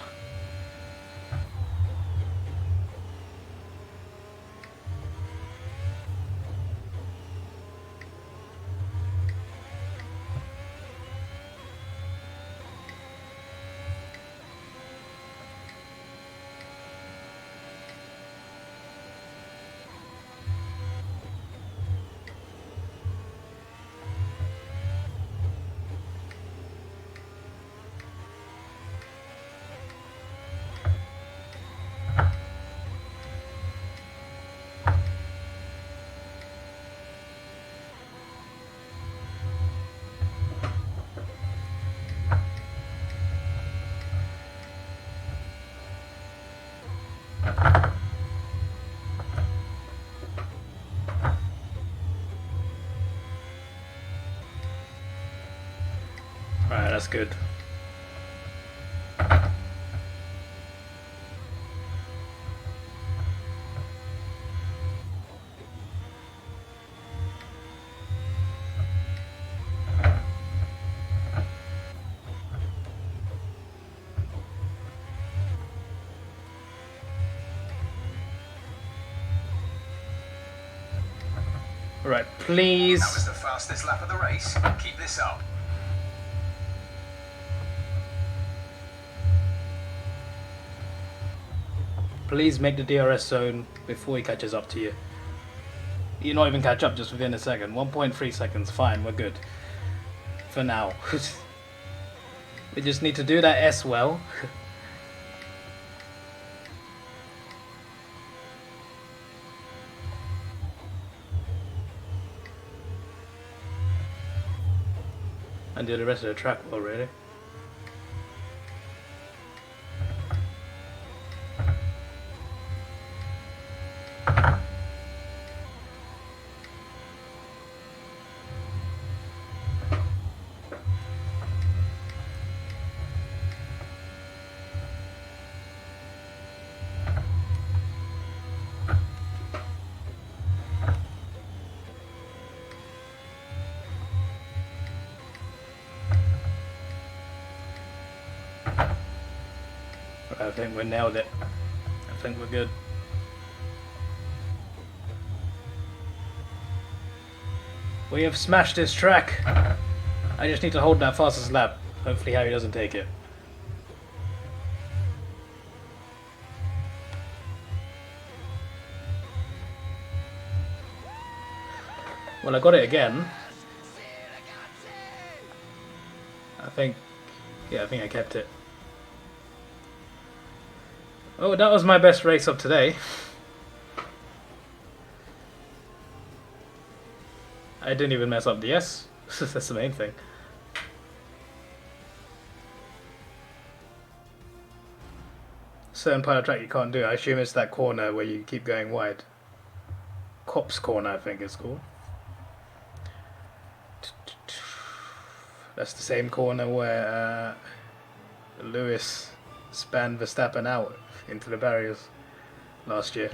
that's good. Right, please. That was the fastest lap of the race. Keep this up. Please make the DRS zone before he catches up to you. You not even catch up just within a second. 1.3 seconds, fine, we're good. For now. We just need to do that S well. And do the rest of the track well, really. I think we nailed it. I think we're good. We have smashed this track. I just need to hold that fastest lap. Hopefully Harry doesn't take it. Well, I got it again. I think I kept it. Oh, that was my best race of today. I didn't even mess up the S. That's the main thing. Certain part of the track you can't do. I assume it's that corner where you keep going wide. Cops Corner, I think it's called. That's the same corner where Lewis spanned Verstappen out into the barriers last year.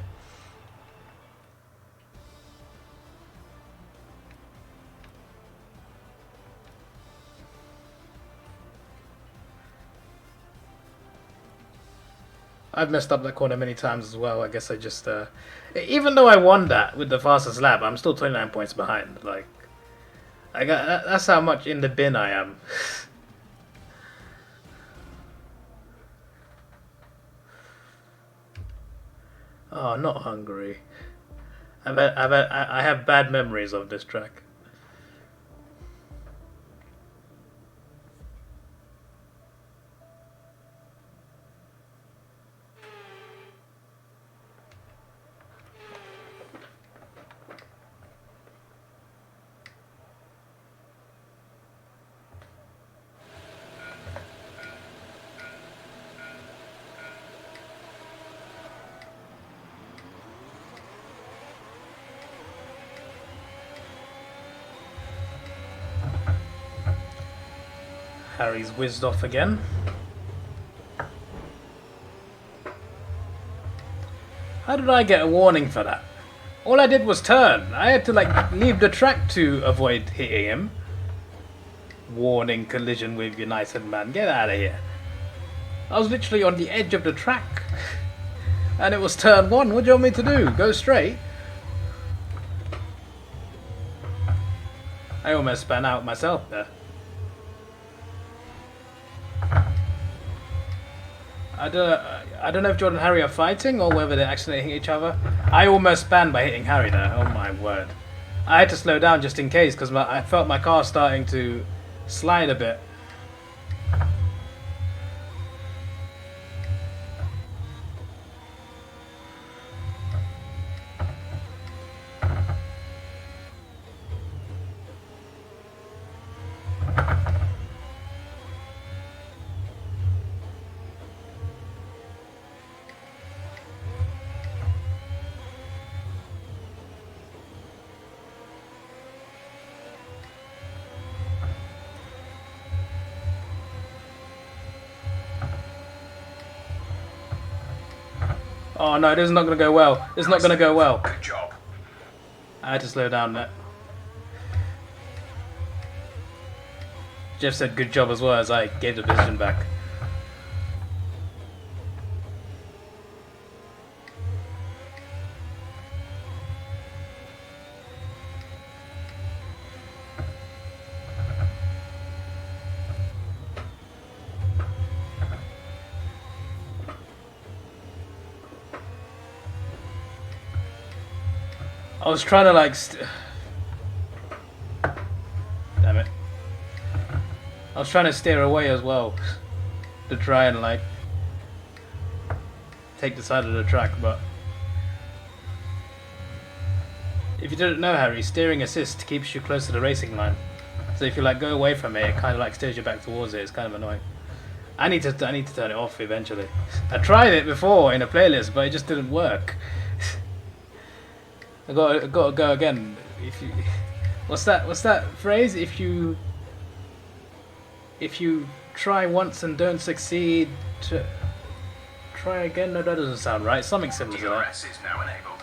I've messed up that corner many times as well. I guess I just even though I won that with the fastest lap, I'm still 29 points behind. Like, I got that's how much in the bin I am. Oh, not Hungary. I have bad memories of this track. Harry's whizzed off again. How did I get a warning for that? All I did was turn. I had to like leave the track to avoid hitting him. Warning, collision with United Man. Get out of here. I was literally on the edge of the track. And it was turn 1. What do you want me to do? Go straight? I almost span out myself there. I don't know if Jordan and Harry are fighting or whether they're accidentally hitting each other. I almost spanned by hitting Harry there. Oh my word. I had to slow down just in case because I felt my car starting to slide a bit. Oh no, this is not going to go well. This is not going to go well. Good job. I had to slow down there. Jeff said good job as well as I gave the position back. I was trying to like damn it. I was trying to steer away as well to try and like take the side of the track, but if you didn't know, Harry, steering assist keeps you close to the racing line. So if you like go away from it, it kind of like steers you back towards it. It's kind of annoying. I need to turn it off eventually. I tried it before in a playlist, but it just didn't work. I got to go again. If you, what's that phrase? If you try once and don't succeed, try again. No, that doesn't sound right. Something similar to that. DRS is now enabled.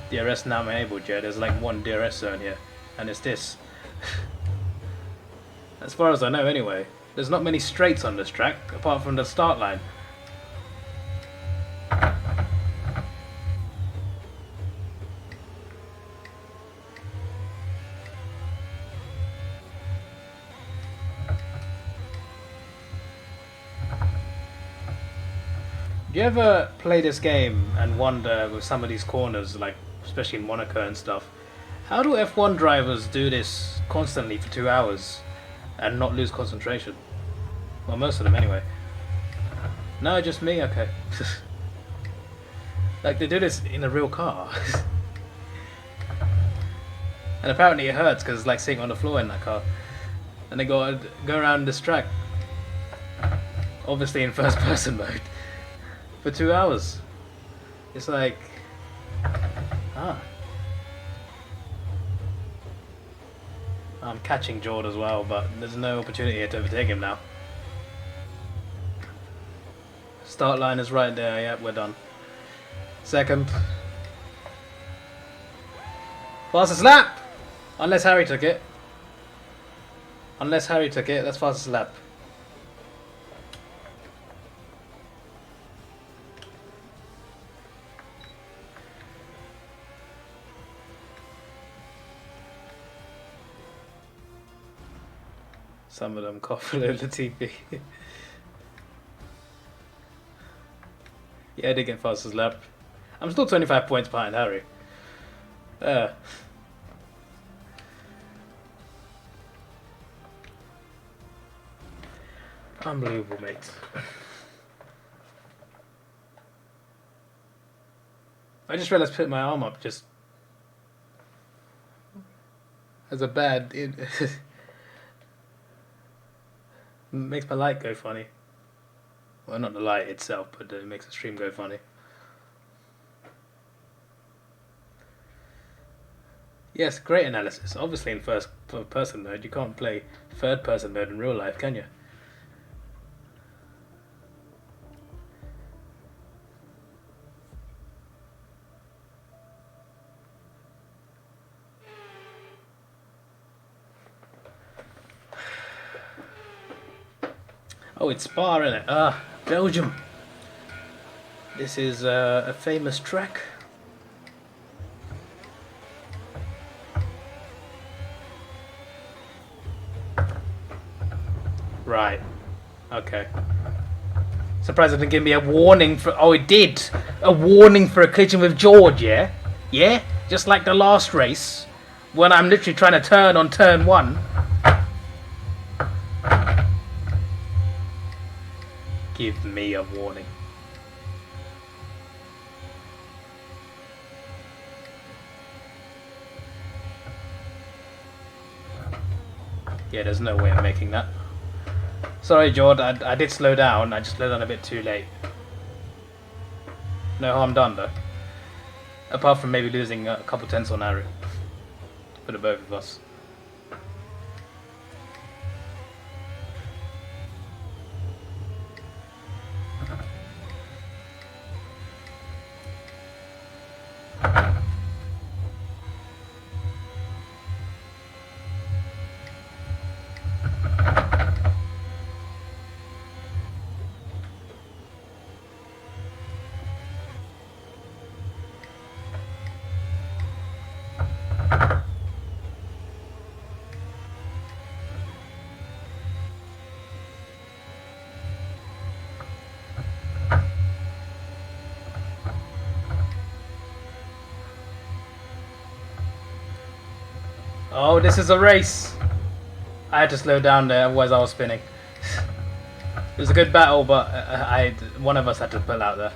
DRS now enabled. Yeah, there's like one DRS zone here, and it's this. As far as I know, anyway. There's not many straights on this track apart from the start line. Do you ever play this game and wonder with some of these corners, like especially in Monaco and stuff, how do F1 drivers do this constantly for 2 hours and not lose concentration? Well, most of them anyway. No, just me? Okay. Like they do this in a real car. And apparently it hurts because it's like sitting on the floor in that car. And they go around this track, obviously in first person mode, for 2 hours. It's like, I'm catching Jord as well, but there's no opportunity here to overtake him now. Start line is right there, yeah, we're done. Second. Fastest lap! Unless Harry took it. Unless Harry took it, that's fastest lap. Some of them cough a little TV. Yeah, I did get fastest lap. I'm still 25 points behind Harry. Unbelievable, mate. I just realized putting my arm up just as a bad... makes my light go funny. Well, not the light itself, but it makes the stream go funny. Yes, great analysis. Obviously in first person mode, you can't play third person mode in real life, can you? Oh, it's Spa, isn't it? Belgium. This is a famous track. Right. Okay. Surprised it didn't give me a warning for... Oh, it did! A warning for a collision with George, yeah? Yeah? Just like the last race, when I'm literally trying to turn on turn 1. Give me a warning. Yeah, there's no way I'm making that. Sorry, Jord, I did slow down. I just slowed down a bit too late. No harm done, though. Apart from maybe losing a couple tenths on Harry. For the both of us. Oh, this is a race. I had to slow down there, otherwise I was spinning. It was a good battle, but one of us had to pull out there.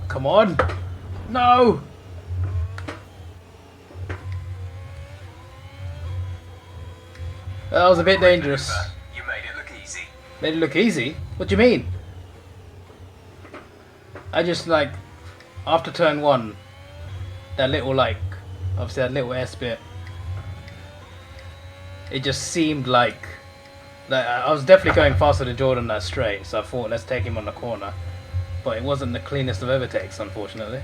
Come on! No! That was a bit dangerous. You made it look easy. Made it look easy? What do you mean? I just like, after turn 1, that little like, obviously that little S bit, it just seemed like I was definitely going faster than Jordan that straight, so I thought let's take him on the corner. But it wasn't the cleanest of overtakes, unfortunately.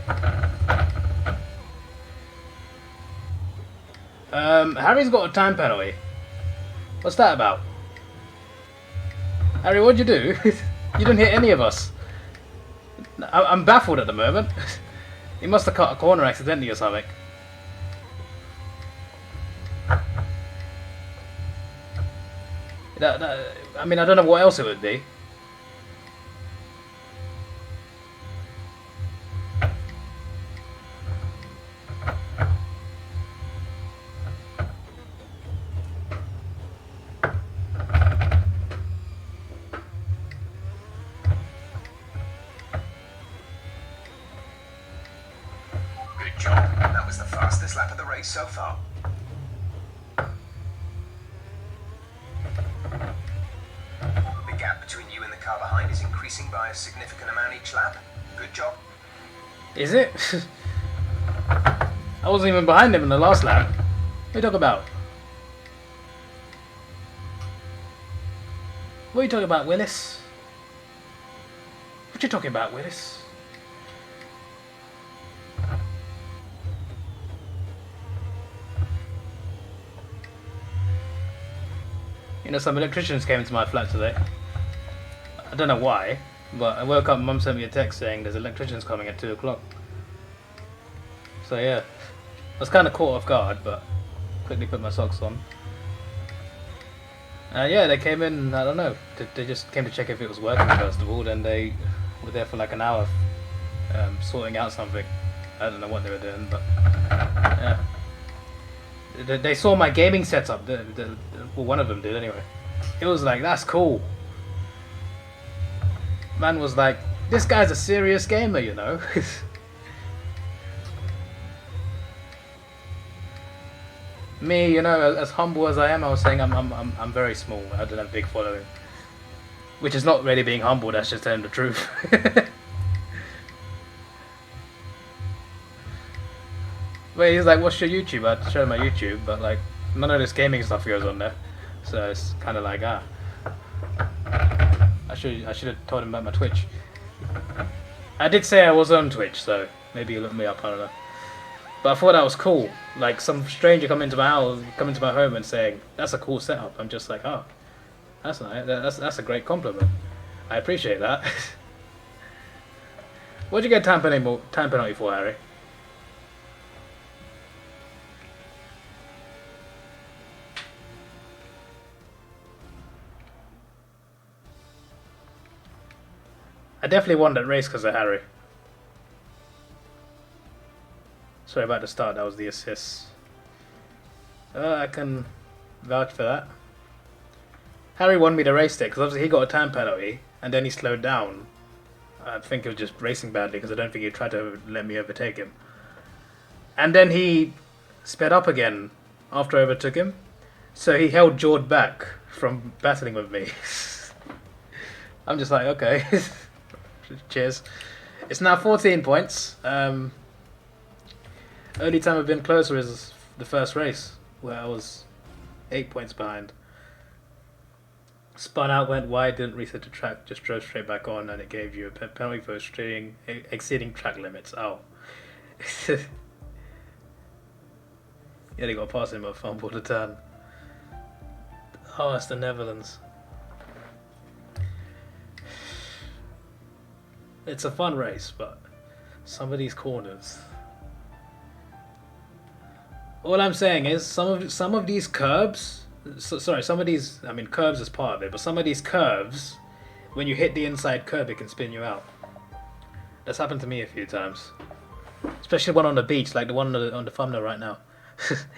Harry's got a time penalty. What's that about? Harry, what'd you do? You didn't hit any of us. I'm baffled at the moment. He must have cut a corner accidentally or something. I mean, I don't know what else it would be. Good job. That was the fastest lap of the race so far. The gap between you and the car behind is increasing by a significant amount each lap. Good job. Is it? I wasn't even behind him in the last lap. What are you talking about? What are you talking about, Willis? What are you talking about, Willis? You know, some electricians came into my flat today. I don't know why, but I woke up and Mum sent me a text saying there's electricians coming at 2 o'clock. So yeah, I was kind of caught off guard, but quickly put my socks on. Yeah, they came in, I don't know, they just came to check if it was working first of all, then they were there for like an hour sorting out something. I don't know what they were doing, but yeah. They saw my gaming setup, well, one of them did anyway. It was like, that's cool. Man was like, this guy's a serious gamer, you know. Me, you know, as humble as I am, I was saying I'm very small. I don't have a big following, which is not really being humble. That's just telling the truth. But he's like, "What's your YouTube?" I showed him my YouTube, but like none of this gaming stuff goes on there, so it's kind of like I should have told him about my Twitch. I did say I was on Twitch, so maybe you look me up. I don't know. But I thought that was cool. Like some stranger coming into my house, coming to my home and saying, "That's a cool setup." I'm just like, "Oh, that's nice. That's a great compliment. I appreciate that." What'd you get time penalty for, Harry? I definitely won that race because of Harry. Sorry about the start, that was the assist. I can vouch for that. Harry won me the race there because obviously he got a time penalty and then he slowed down. I think it was just racing badly because I don't think he tried to let me overtake him. And then he sped up again after I overtook him. So he held Jord back from battling with me. I'm just like, okay. Cheers. It's now 14 points. Only time I've been closer is the first race, where I was 8 points behind. Spun out, went wide, didn't reset the track, just drove straight back on, and it gave you a penalty for exceeding track limits. Oh. Yeah, they got past him but fumbled a turn. Oh, it's the Netherlands. It's a fun race, but some of these corners. All I'm saying is some of these curbs. Sorry, some of these. I mean, curbs is part of it, but some of these curves, when you hit the inside curb, it can spin you out. That's happened to me a few times, especially one on the beach, like the one on the thumbnail right now.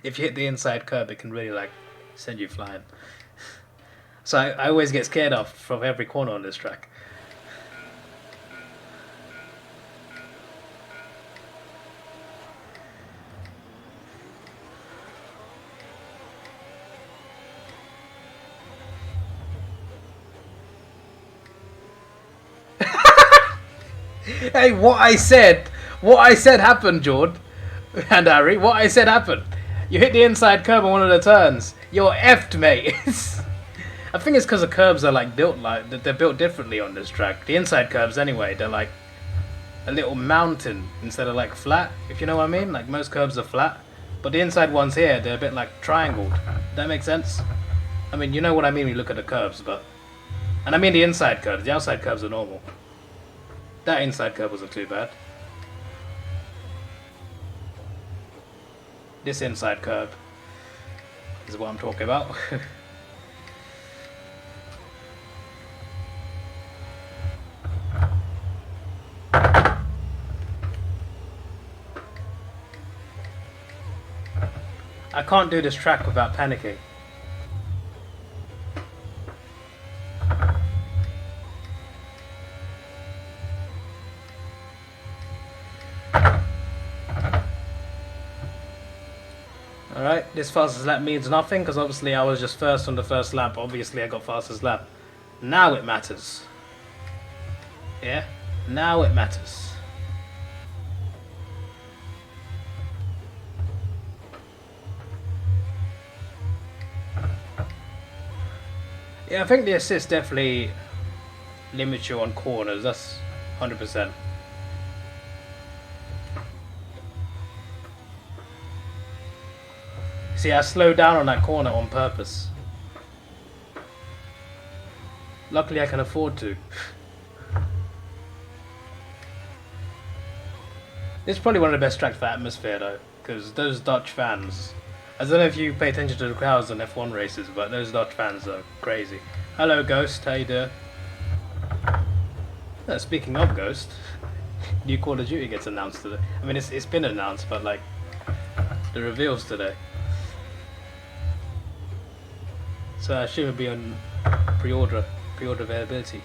If you hit the inside curb, it can really like send you flying. So I always get scared off from every corner on this track. Hey, what I said happened, Jord and Harry. What I said happened. You hit the inside curb on one of the turns. You're effed, mate. I think it's because the curbs are like they're built differently on this track. The inside curbs, anyway, they're like a little mountain instead of like flat. If you know what I mean. Like most curbs are flat, but the inside ones here, they're a bit like triangled. That makes sense. I mean, you know what I mean when you look at the curves, but and I mean the inside curves. The outside curves are normal. That inside curve wasn't too bad. This inside curve is what I'm talking about. I can't do this track without panicking. Alright, this fastest lap means nothing because obviously I was just first on the first lap. Obviously I got fastest lap. Now it matters. Yeah? Now it matters. Yeah, I think the assist definitely limits you on corners. That's 100%. See, I slowed down on that corner on purpose. Luckily, I can afford to. This is probably one of the best tracks for atmosphere, though, because those Dutch fans. I don't know if you pay attention to the crowds on F1 races, but those Dutch fans are crazy. Hello, Ghost. How you doing? Speaking of Ghost, new Call of Duty gets announced today. I mean, it's been announced, but like the reveals today. So I assume it'll be on pre-order availability.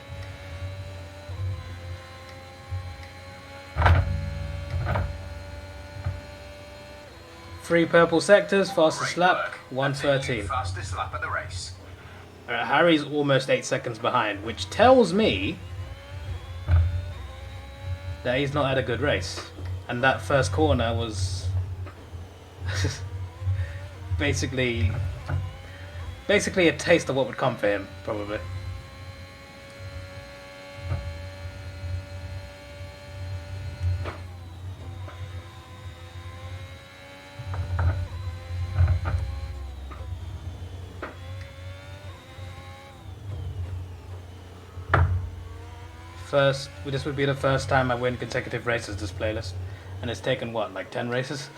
Three purple sectors, fastest lap, 1:13. Fastest lap of the race. Harry's almost 8 seconds behind, which tells me that he's not had a good race. And that first corner was basically a taste of what would come for him, probably. This would be the first time I win consecutive races this playlist, and it's taken what, like 10 races?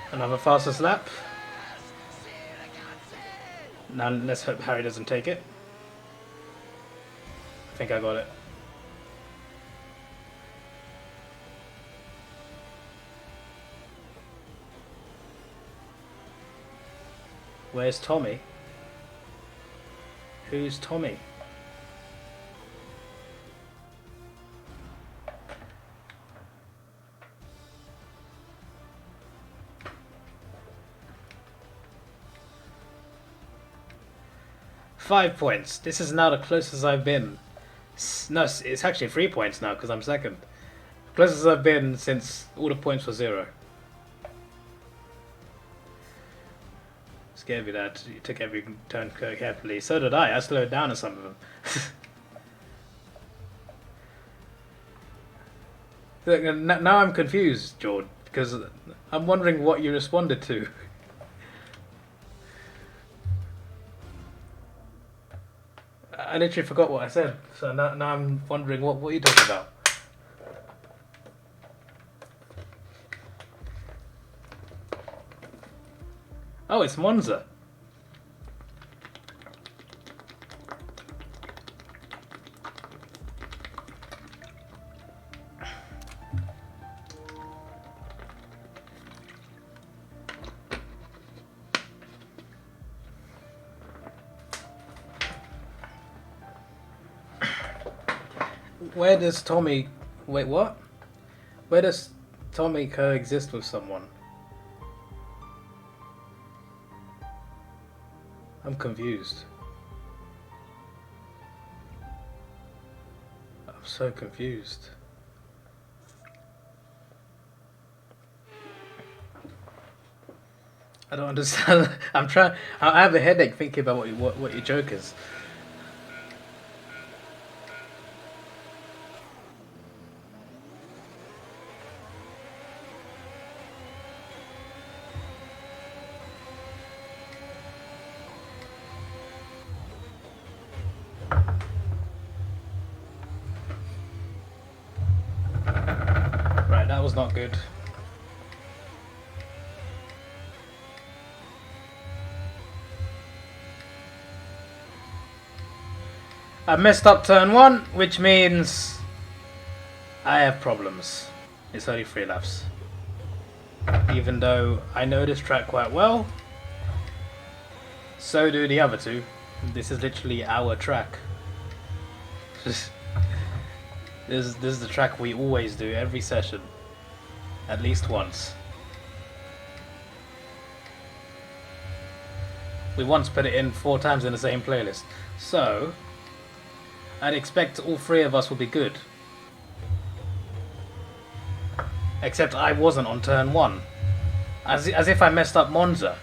Another fastest lap. Now let's hope Harry doesn't take it. I think I got it. Where's Tommy? Who's Tommy? 5 points. This is now the closest I've been. No, it's actually 3 points now because I'm second. Closest I've been since all the points were 0. Scared me that you took every turn carefully. So did I. I slowed down on some of them. Look, now I'm confused, George, because I'm wondering what you responded to. I literally forgot what I said, so now I'm wondering what you're talking about. Oh, it's Monza. Where does Tommy... Wait, what? Where does Tommy coexist with someone? I'm confused. I'm so confused. I don't understand. I'm trying... I have a headache thinking about what your joke is. That was not good. I messed up turn 1, which means I have problems. It's only 3 laps. Even though I know this track quite well, so do the other 2. This is literally our track. This is the track we always do every session. At least once. We once put it in 4 times in the same playlist. So, I'd expect all 3 of us will be good. Except I wasn't on turn 1. As if I messed up Monza.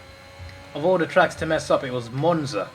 Of all the tracks to mess up, it was Monza.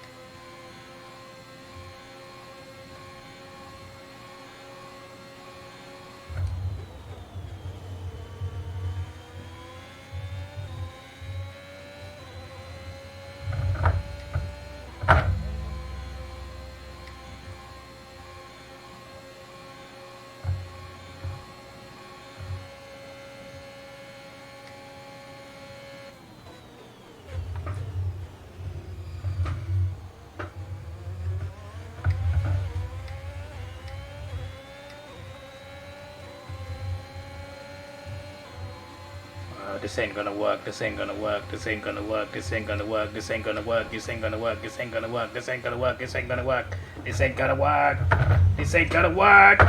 This ain't gonna work, this ain't gonna work, this ain't gonna work, this ain't gonna work, this ain't gonna work, this ain't gonna work, this ain't gonna work, this ain't gonna work, this ain't gonna work, this ain't gonna work, this ain't gonna work,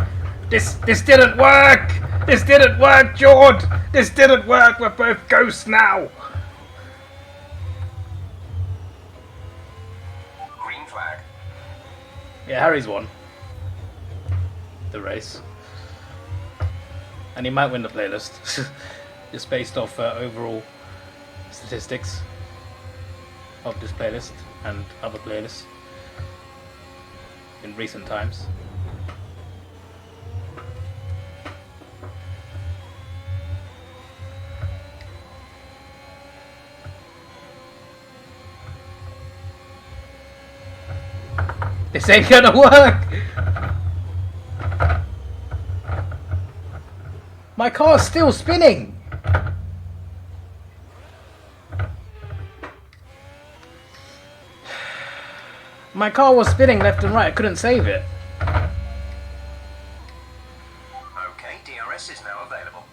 this didn't work! This didn't work, George! This didn't work, we're both ghosts now! Green flag. Yeah, Harry's won the race. And he might win the playlist. Just based off overall statistics of this playlist and other playlists in recent times. This ain't gonna work! My car's still spinning! My car was spinning left and right, I couldn't save it. Okay, DRS is now available.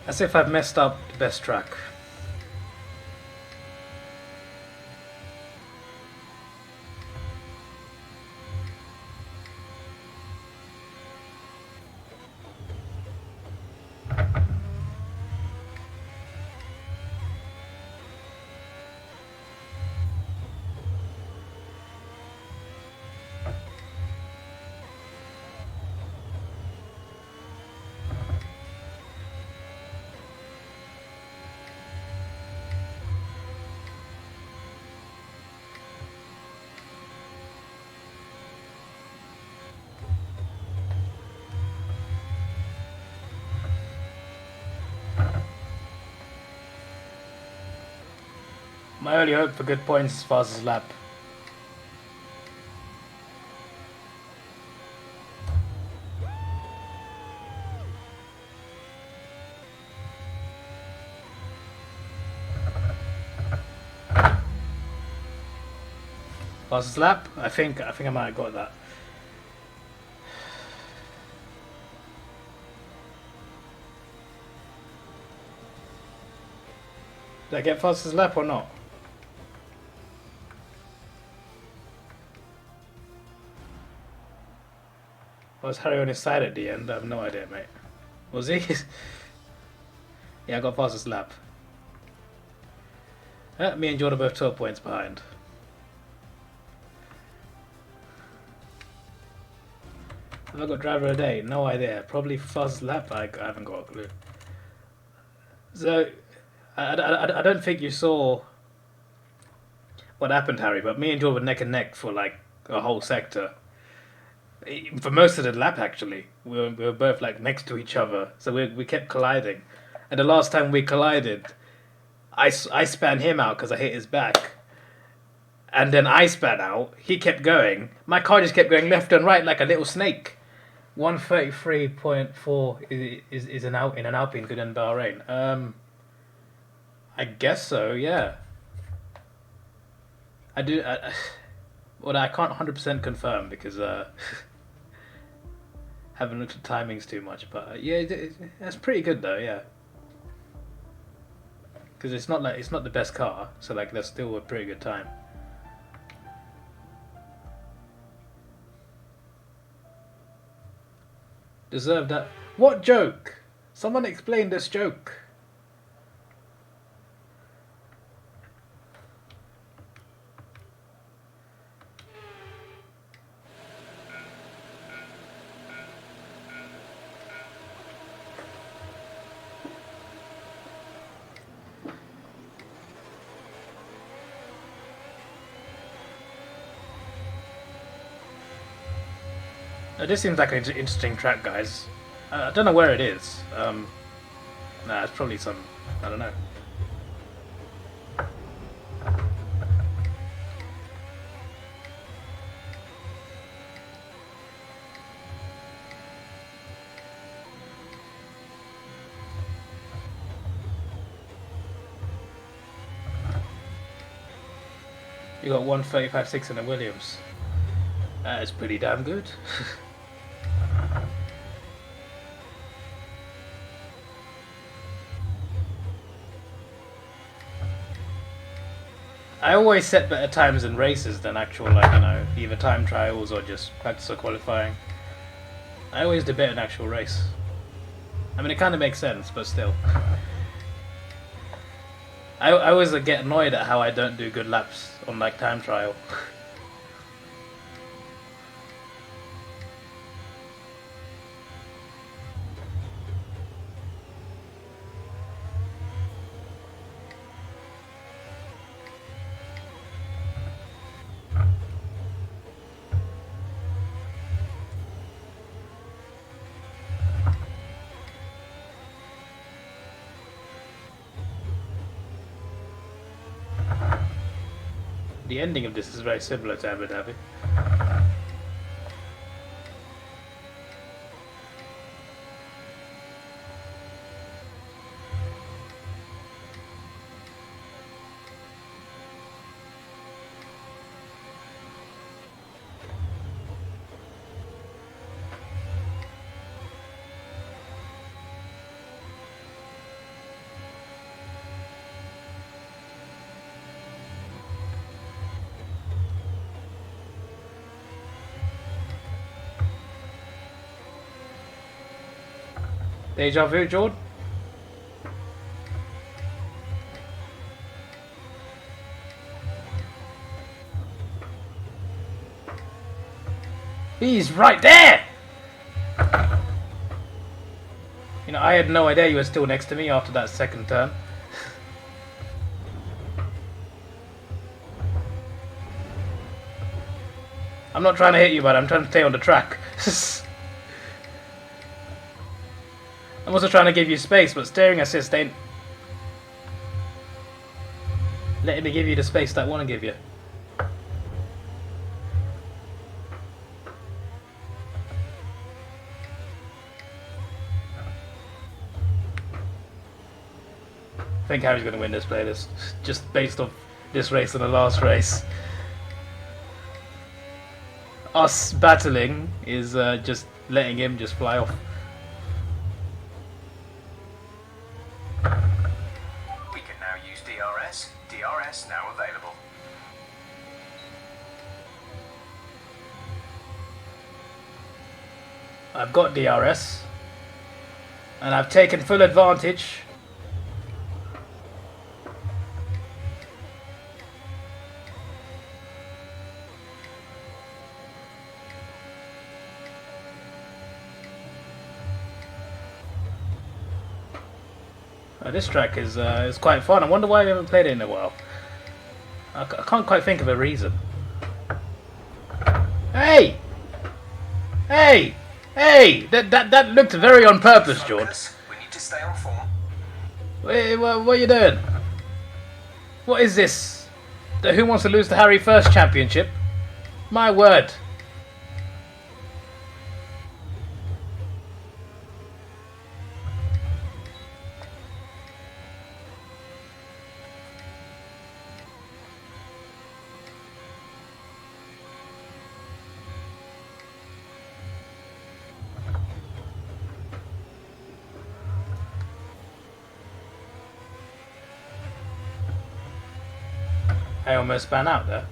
As if I've messed up the best track. My only hope for good points is fastest lap. Fastest lap? I think I might have got that. Did I get fastest lap or not? Was Harry on his side at the end? I have no idea, mate. Was he? Yeah, I got fastest lap. Me and Jordan both 12 points behind. Have I got driver of the day? No idea. Probably fastest lap. I haven't got a clue. So, I don't think you saw what happened, Harry, but me and Jordan were neck and neck for like a whole sector. For most of the lap, actually. We were both like next to each other, so we kept colliding. And the last time we collided, I span him out because I hit his back. And then I span out, he kept going. My car just kept going left and right like a little snake. 133.4 is an in an Alpine good in Bahrain. I guess so, yeah. I do. Well, I can't 100% confirm because haven't looked at timings too much. But yeah, that's pretty good though, yeah. Because it's not the best car, so like that's still a pretty good time. Deserve that. What joke? Someone explain this joke. This seems like an interesting track, guys. I don't know where it is. Nah, it's probably some... I don't know. You got 135.6 in a Williams. That is pretty damn good. I always set better times in races than actual, like, you know, either time trials or just practice or qualifying. I always do better in actual race. I mean, it kind of makes sense, but still. I always get annoyed at how I don't do good laps on, like, time trial. The ending of this is very similar to Abu Dhabi. Deja vu, Jordan? He's right there! You know, I had no idea you were still next to me after that second turn. I'm not trying to hit you, but I'm trying to stay on the track. I'm also trying to give you space, but steering assist ain't... Letting me give you the space that I want to give you. I think Harry's going to win this playlist, just based off this race and the last race. Us battling is just letting him just fly off. We can now use DRS. DRS now available. I've got DRS, and I've taken full advantage. This track is quite fun. I wonder why we haven't played it in a while. I can't quite think of a reason. Hey! Hey! Hey! That looked very on purpose, George. Focus. We need to stay on form. Wait, what are you doing? What is this? The Who Wants to Lose to Harry First Championship? My word. I almost span out there.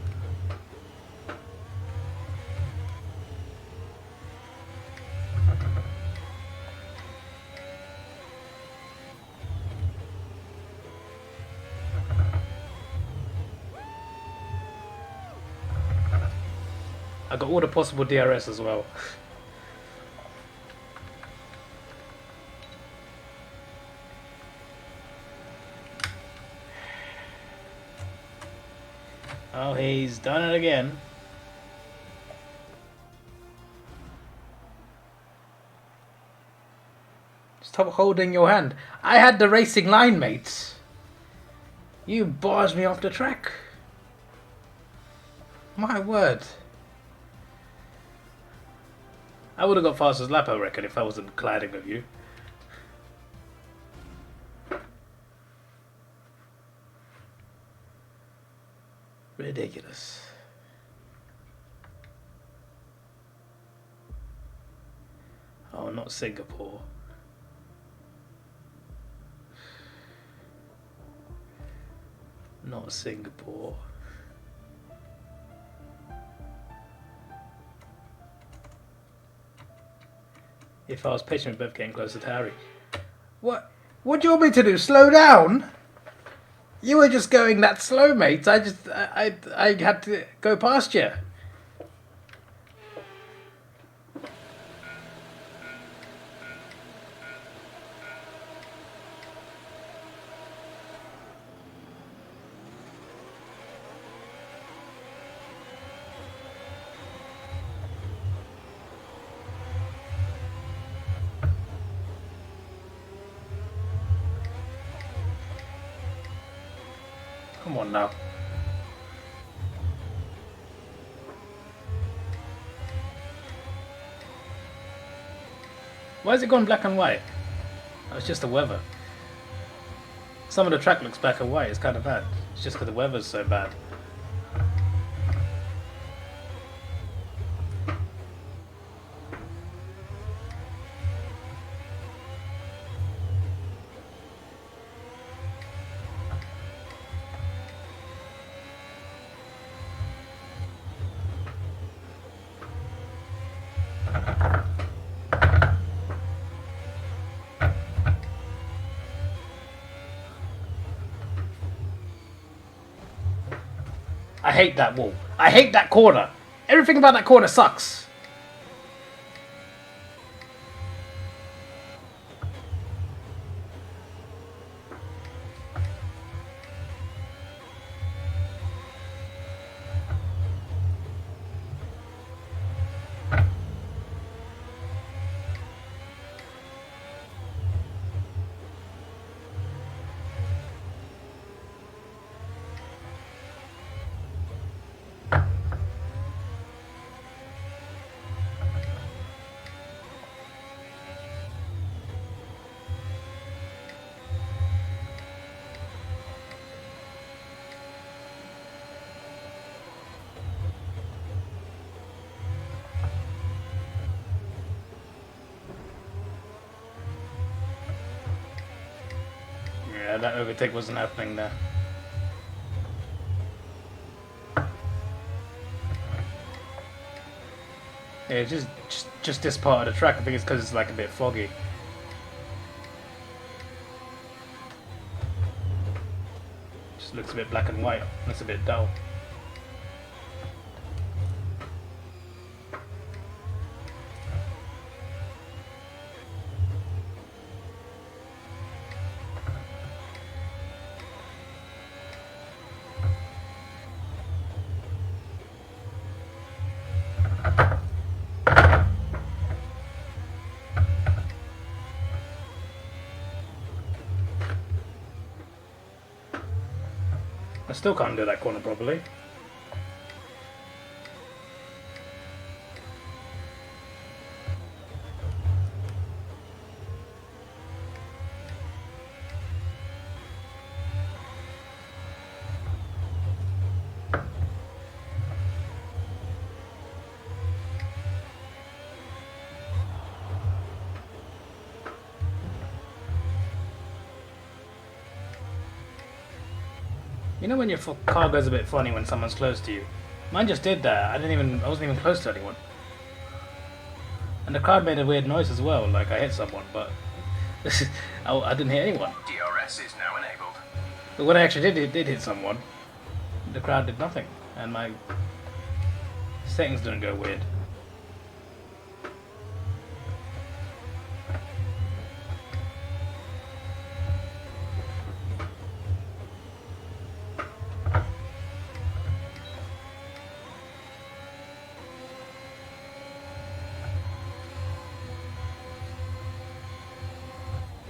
I got all the possible DRS as well. Oh, he's done it again. Stop holding your hand. I had the racing line, mates. You bars me off the track. My word. I would have got fastest lap, I reckon, if I wasn't colliding with you. Ridiculous. Oh, not Singapore. Not Singapore. If I was pitching, we're both getting closer to Harry. What? What do you want me to do? Slow down? You were just going that slow, mate. I had to go past you. Come on now. Why is it gone black and white? Oh, it's just the weather. Some of the track looks black and white. It's kind of bad. It's just because the weather's so bad. I hate that wall. I hate that corner. Everything about that corner sucks. that overtake wasn't happening there. Yeah, just this part of the track. I think it's because it's like a bit foggy. Just looks a bit black and white. Looks a bit dull. I still can't do that corner properly. You know when your car goes a bit funny when someone's close to you? Mine just did that. I wasn't even close to anyone. And the crowd made a weird noise as well, like I hit someone, but I didn't hit anyone. DRS is now enabled. But when I actually did hit someone, the crowd did nothing, and my settings didn't go weird.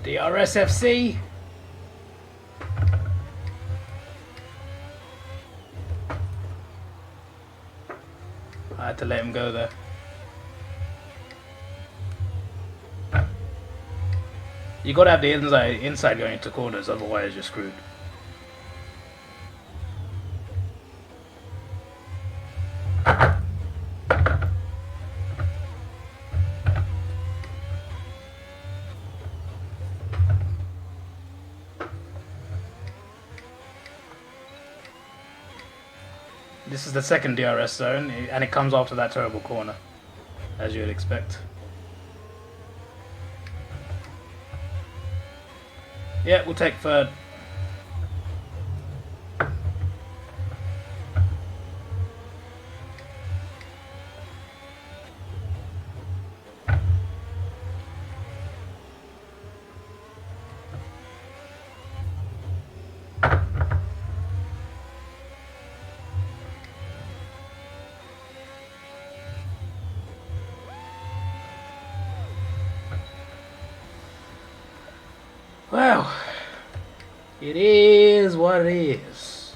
The RSFC. I had to let him go there. You gotta have the inside going into corners, otherwise you're screwed. This is the second DRS zone, and it comes after that terrible corner, as you would expect. Yeah, we'll take third. Well, it is what it is.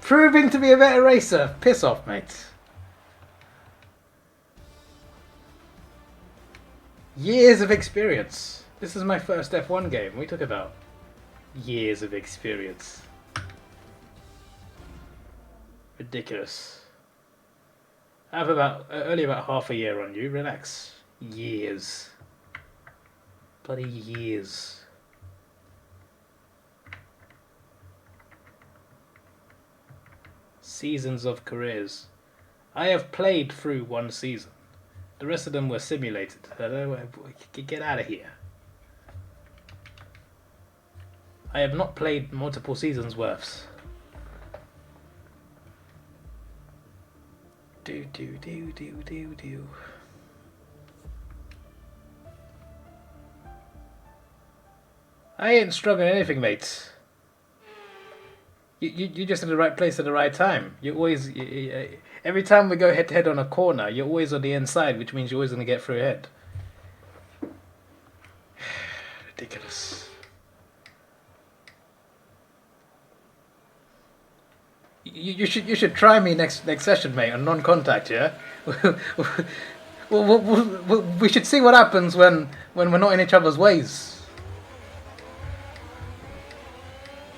Proving to be a better racer. Piss off, mate. Years of experience. This is my first F1 game. We talk about years of experience. Ridiculous. I have only about half a year on you. Relax. Years. Bloody years. Seasons of careers. I have played through one season. The rest of them were simulated. Get out of here. I have not played multiple seasons worths. Do. I ain't struggling anything, mate. You're just in the right place at the right time. You always, every time we go head to head on a corner, you're always on the inside, which means you're always going to get through ahead. Ridiculous. You should try me next session, mate, on non-contact, yeah? We should see what happens when we're not in each other's ways.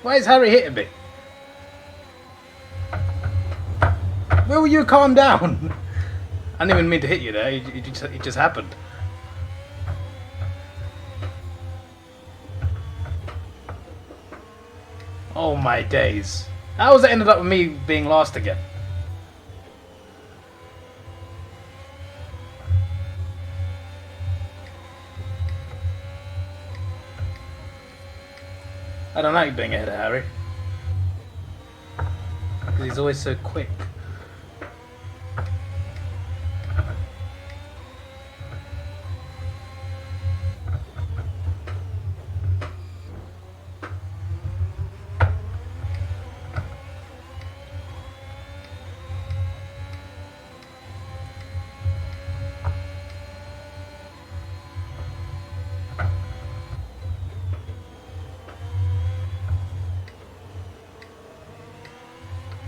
Why is Harry hitting me? Will you calm down? I didn't even mean to hit you there. It just happened. Oh my days. How has it ended up with me being last again? I don't like being ahead of Harry. Because he's always so quick.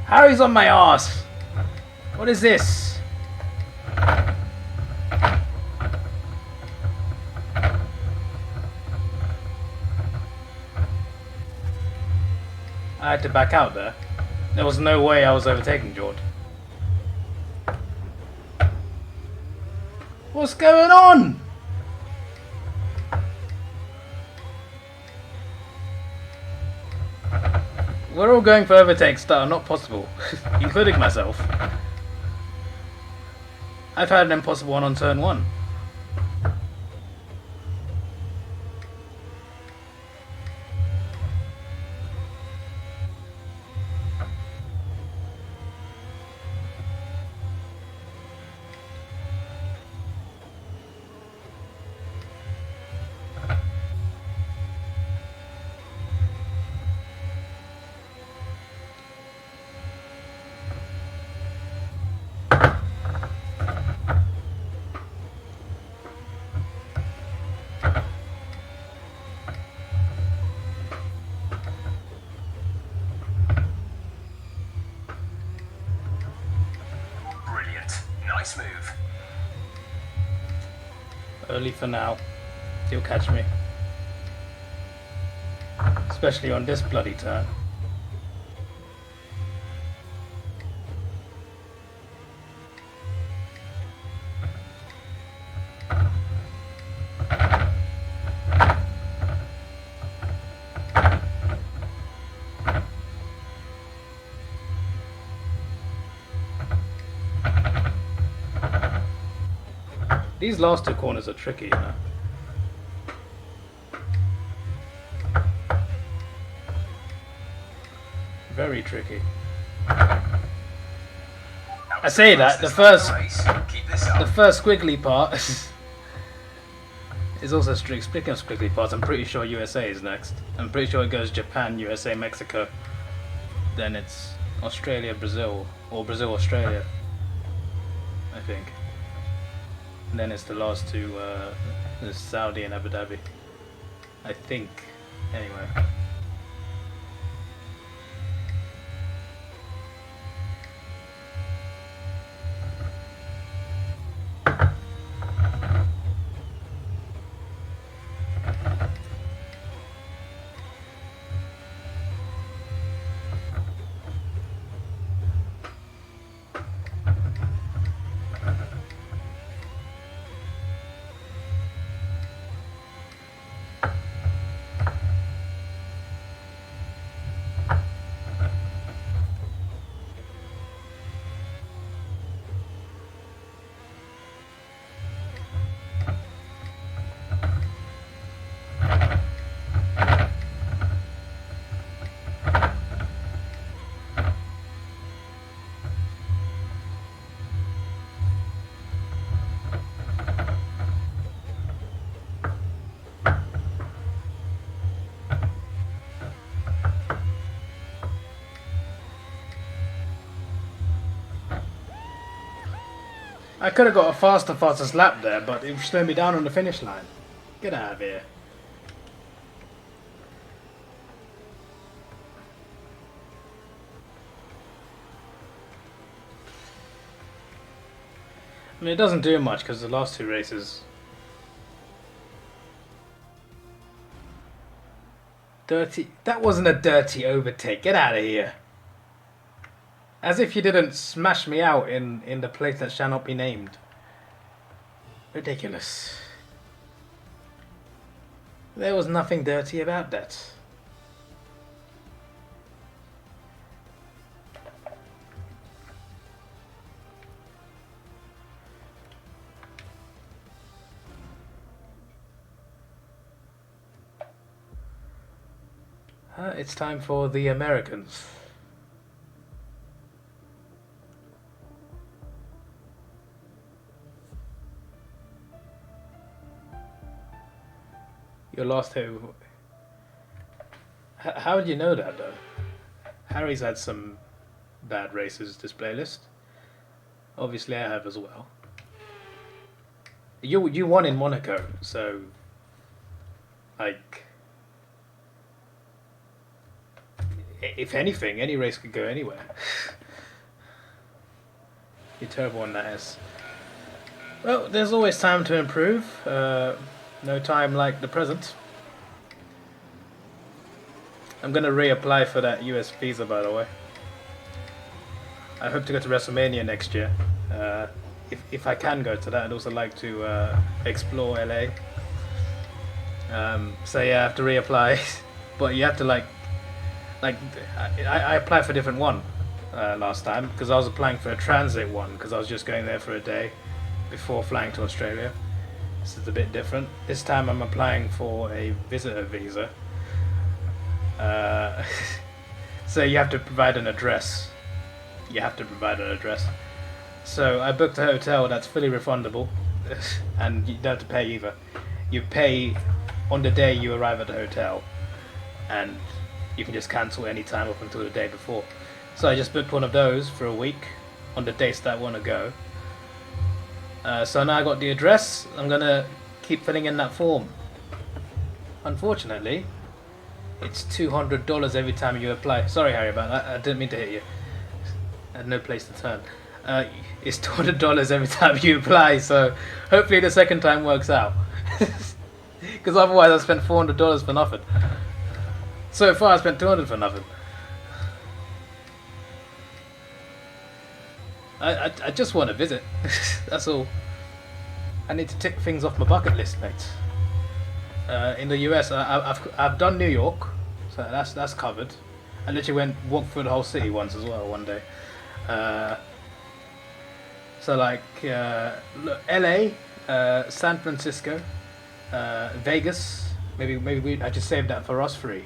Harry's on my ass! What is this? I had to back out there. There was no way I was overtaking George. What's going on? We're all going for overtakes that are not possible, including myself. I've had an impossible one on turn 1. Nice move. Early for now. He'll catch me. Especially on this bloody turn. These last 2 corners are tricky, you know. Very tricky. I say that the first squiggly part is also strict. Speaking of squiggly parts, I'm pretty sure USA is next. I'm pretty sure it goes Japan, USA, Mexico. Then it's Australia, Brazil, or Brazil, Australia. I think. And then it's the last 2, Saudi and Abu Dhabi. I think. Anyway. I could have got a fastest lap there, but it slowed me down on the finish line. Get out of here. I mean, it doesn't do much because the last 2 races... Dirty... That wasn't a dirty overtake. Get out of here. As if you didn't smash me out in the place that shall not be named. Ridiculous. There was nothing dirty about that. It's time for the Americans. Your last hit. How would you know that though? Harry's had some bad races this playlist. Obviously I have as well. You won in Monaco, so like if anything, any race could go anywhere. You're terrible on that S. Well, there's always time to improve. No time like the present. I'm gonna reapply for that US visa, by the way. I hope to go to WrestleMania next year. If I can go to that, I'd also like to explore LA. So yeah, I have to reapply, but you have to like I applied for a different one last time because I was applying for a transit one because I was just going there for a day before flying to Australia. This is a bit different. This time I'm applying for a visitor visa. So you have to provide an address. So I booked a hotel that's fully refundable, and you don't have to pay either. You pay on the day you arrive at the hotel, and you can just cancel any time up until the day before. So I just booked one of those for a week on the dates that I want to go. So now I got the address. I'm gonna keep filling in that form. Unfortunately, it's $200 every time you apply. Sorry, Harry, about that. I didn't mean to hit you. I had no place to turn. It's $200 every time you apply. So hopefully the second time works out. Because otherwise I spent $400 for nothing. So far I spent $200 for nothing. I just want to visit. That's all. I need to tick things off my bucket list, mate. In the US, I've done New York, so that's covered. I literally walked through the whole city once as well one day. So like LA, San Francisco, Vegas. Maybe I just saved that for us three.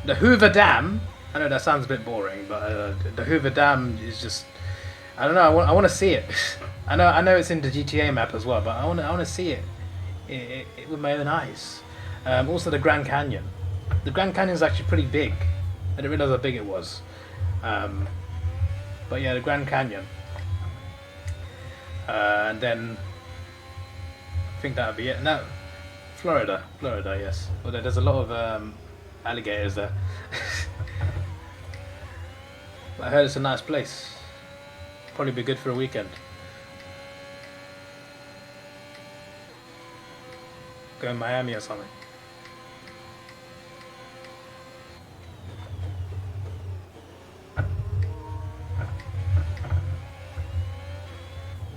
The Hoover Dam. I know that sounds a bit boring, but the Hoover Dam is just, I don't know. I want to see it. I know it's in the GTA map as well, but I want to see it with my own eyes. Also the Grand Canyon. The Grand Canyon is actually pretty big. I didn't realize how big it was. But yeah, the Grand Canyon. And then I think that would be it. No, Florida, yes. Well, there's a lot of alligators there. I heard it's a nice place. Probably be good for a weekend. Go to Miami or something.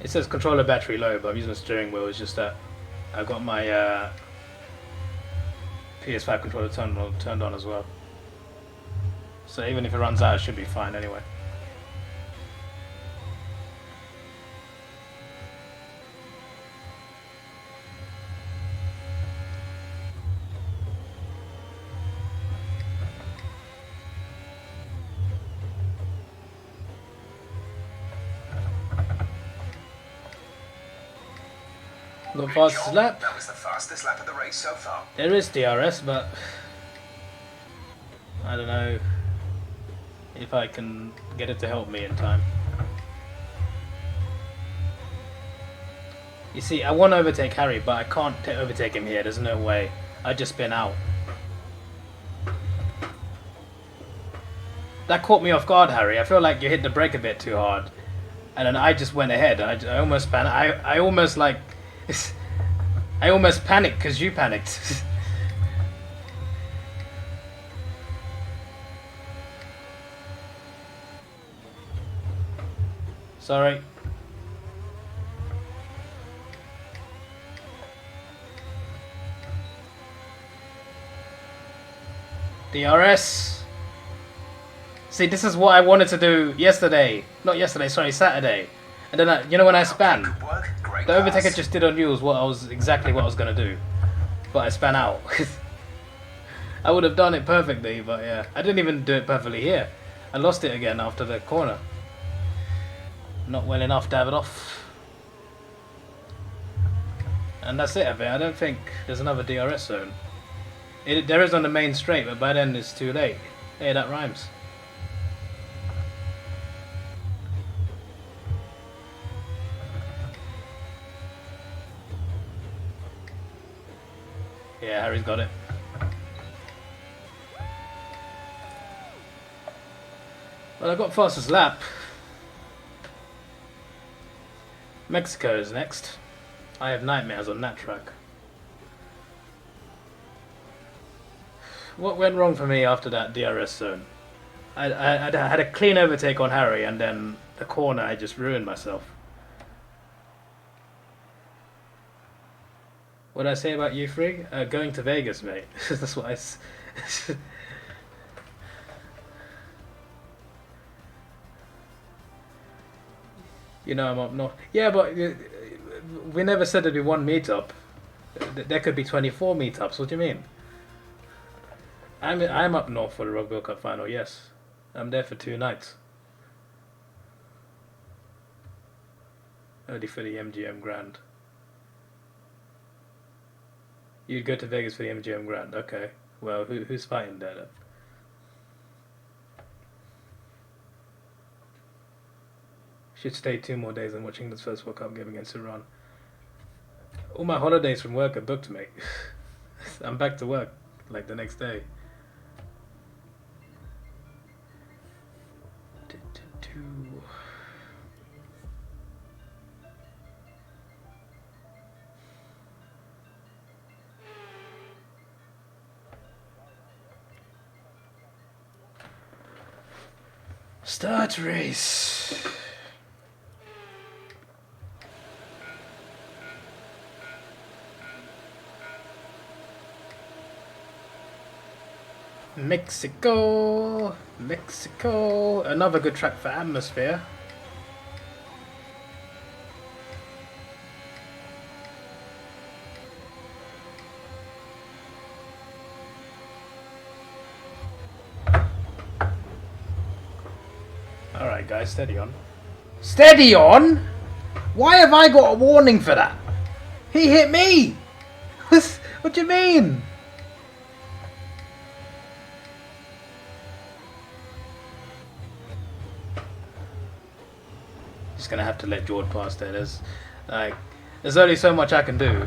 It says controller battery low, but I'm using the steering wheel. It's just that I've got my PS5 controller turned on as well. So even if it runs out, it should be fine anyway. Got fastest lap. That was the fastest lap of the race so far. There is DRS, but I don't know if I can get it to help me in time. You see, I want to overtake Harry, but I can't overtake him here. There's no way. I'd just spin out. That caught me off guard, Harry. I feel like you hit the brake a bit too hard, and then I just went ahead. I almost panicked. I almost like. I almost panicked because you panicked. Sorry. DRS. See, this is what I wanted to do yesterday. Not yesterday, sorry, Saturday. And then, you know, when I span, Good work. Great the overtake I pass. just did on you was exactly what I was gonna do. But I span out. I would have done it perfectly, but yeah. I didn't even do it perfectly here. I lost it again after the corner. Not well enough to have it off. And that's it, I think. I don't think there's another DRS zone. There is on the main straight, but by then it's too late. Hey, that rhymes. Yeah, Harry's got it. Well, I got fastest lap. Mexico is next. I have nightmares on that track. What went wrong for me after that DRS zone? I had a clean overtake on Harry, and then the corner I just ruined myself. What did I say about you, Frig? Going to Vegas, mate. That's what I... You know I'm up north. Yeah, but we never said there'd be one meetup. There could be 24 meetups. What do you mean? I'm up north for the Rugby World Cup final. Yes, I'm there for 2 nights. Only for the MGM Grand. You'd go to Vegas for the MGM Grand. Okay. Well, who's fighting there then? Should stay 2 more days and watch England's first World Cup game against Iran. All my holidays from work are booked, mate. I'm back to work like the next day. Start race. Mexico, Mexico, another good track for atmosphere. Alright guys, steady on. Steady on? Why have I got a warning for that? He hit me! What do you mean? Just gonna have to let George pass there. There's only so much I can do.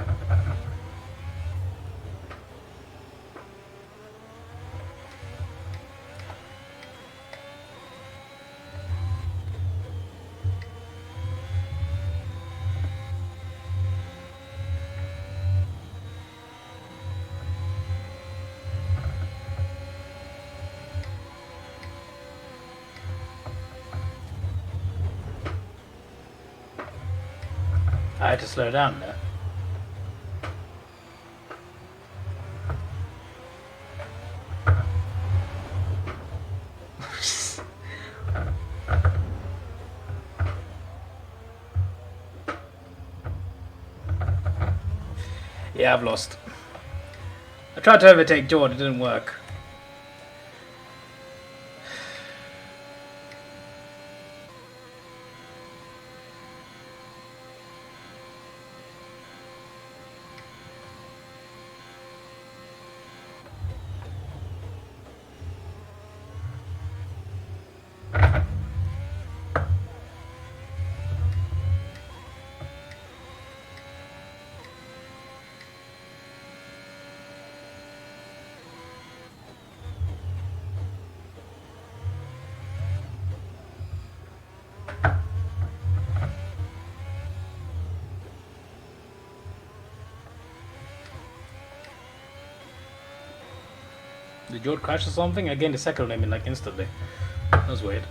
I had to slow down there. Yeah, I've lost. I tried to overtake George, it didn't work. Did George crash or something? I gained a second name in like instantly. That was weird.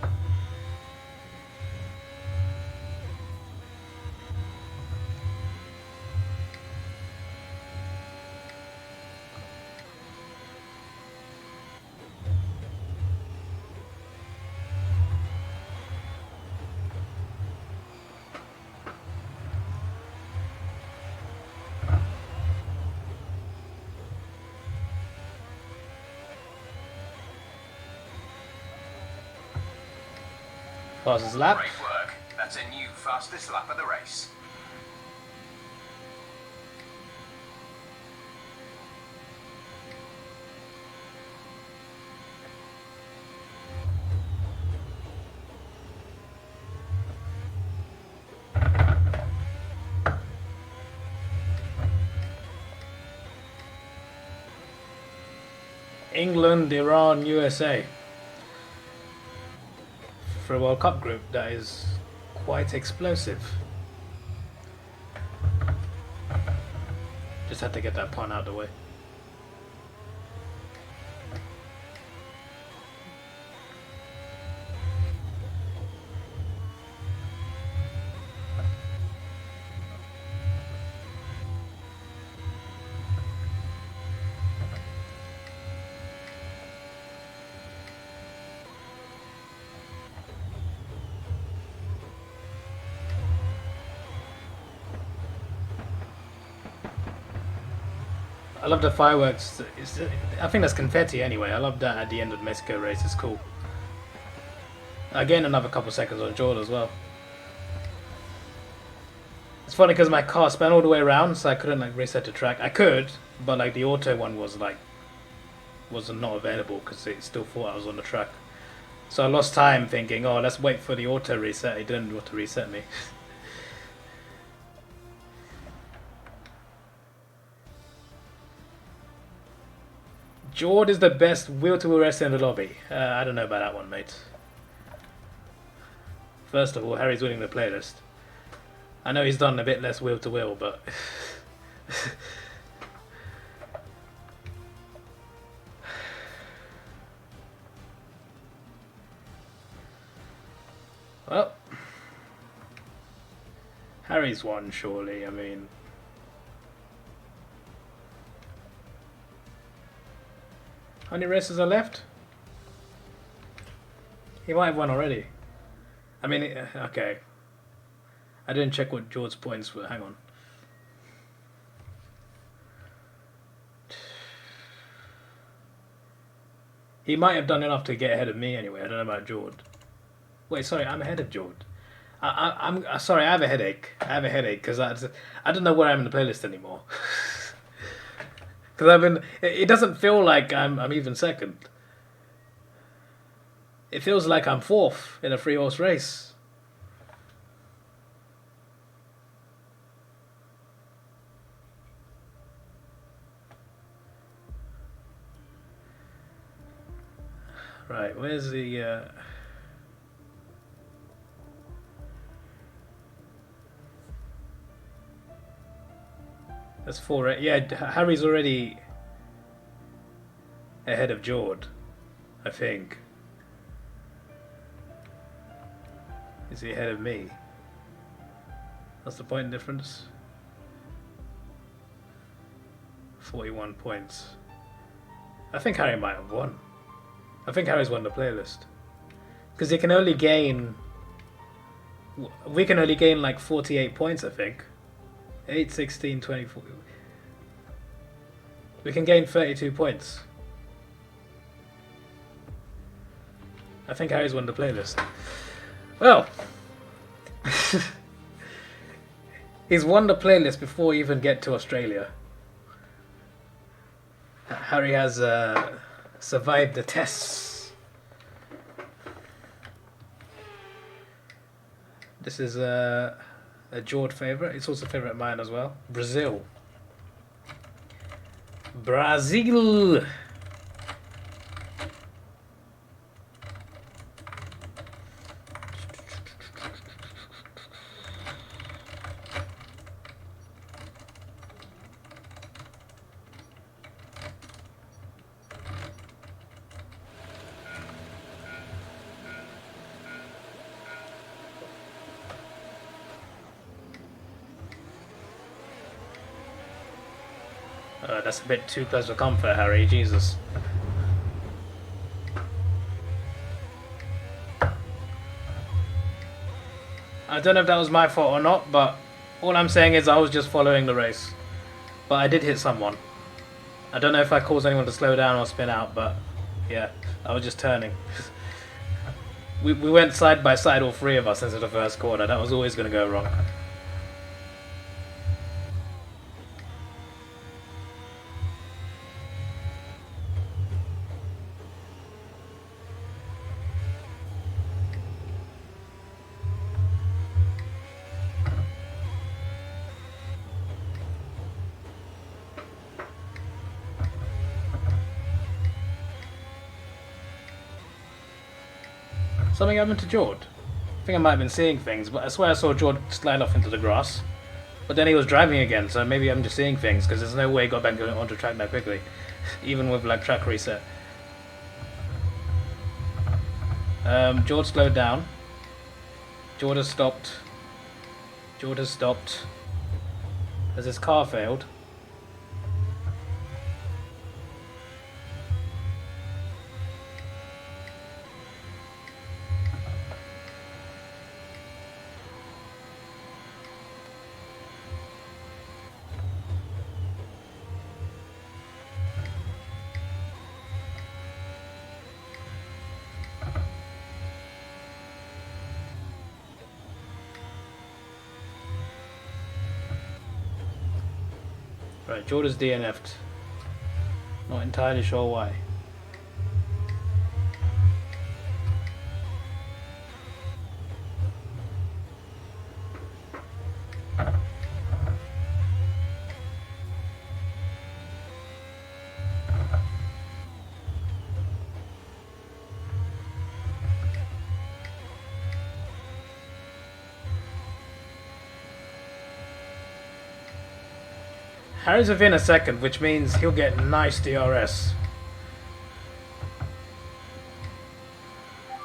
Passes lap. Great work. That's a new fastest lap of the race. England, Iran, USA. For a World Cup group, that is quite explosive. Just had to get that pun out of the way. I love the fireworks. I think that's confetti anyway. I love that at the end of the Mexico race. It's cool. I gained another couple seconds on Jordan as well. It's funny because my car spun all the way around, so I couldn't like reset the track. I could, but like the auto one was like wasn't not available because it still thought I was on the track. So I lost time thinking, oh, let's wait for the auto reset. It didn't want to reset me. Jord is the best wheel-to-wheel racer in the lobby. I don't know about that one, mate. First of all, Harry's winning the playlist. I know he's done a bit less wheel-to-wheel, but... well... Harry's won, surely, I mean... How many races are left? He might have won already. I mean, okay. I didn't check what George's points were. Hang on. He might have done enough to get ahead of me anyway. I don't know about George. Wait, sorry, I'm ahead of George. I'm sorry, I have a headache. I have a headache because I don't know where I'm in the playlist anymore. Because I've been, it doesn't feel like I'm even second. It feels like I'm fourth in a 3-horse race. Right, where's the... That's 4. Yeah, Harry's already ahead of Jord, I think. Is he ahead of me? What's the point difference? 41 points. I think Harry might have won. I think Harry's won the playlist. Because he can only gain... We can only gain like 48 points, I think. 8, 16, 24. We can gain 32 points. I think Harry's won the playlist. Well, he's won the playlist before we even get to Australia. Harry has survived the tests. This is a George favourite. It's also a favourite of mine as well. Brazil. Brazil. That's a bit too close for comfort, Harry. Jesus. I don't know if that was my fault or not, but all I'm saying is I was just following the race. But I did hit someone. I don't know if I caused anyone to slow down or spin out, but yeah, I was just turning. We went side by side, all three of us, into the first corner. That was always going to go wrong. Something happened to Jord. I think I might have been seeing things, but I swear I saw Jord slide off into the grass. But then he was driving again, so maybe I'm just seeing things, because there's no way he got back onto track that quickly. Even with like track reset. Jord slowed down. Jord has stopped. Jord has stopped. Has his car failed? Right, Jordan's DNF'd. Not entirely sure why. Harry's within a second, which means he'll get nice DRS.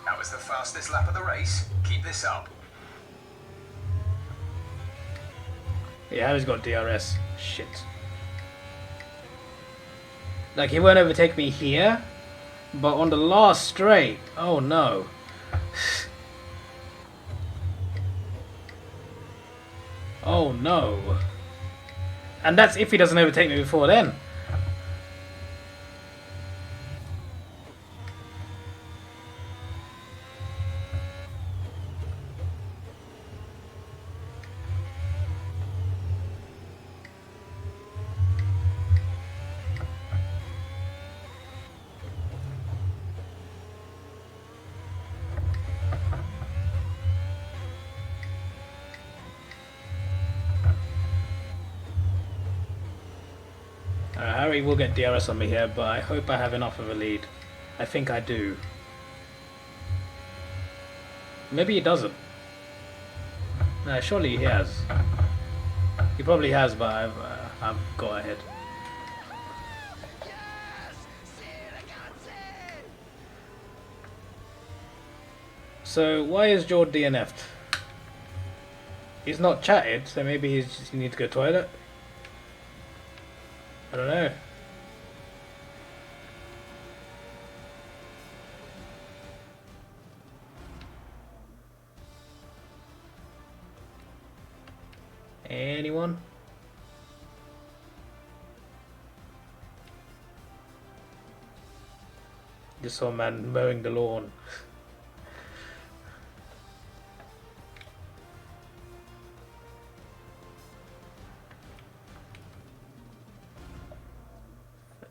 That was the fastest lap of the race. Keep this up. Yeah, Harry's got DRS. Shit. Like, he won't overtake me here, but on the last straight, oh no. Oh no. And that's if he doesn't overtake me before then. Harry will get DRS on me here, but I hope I have enough of a lead. I think I do. Maybe he doesn't. No, surely he has. He probably has, but I've got ahead. So why is Jord DNF'd? He's not chatted, so maybe he needs to go to the toilet. I don't know. Anyone? Just saw a man mowing the lawn.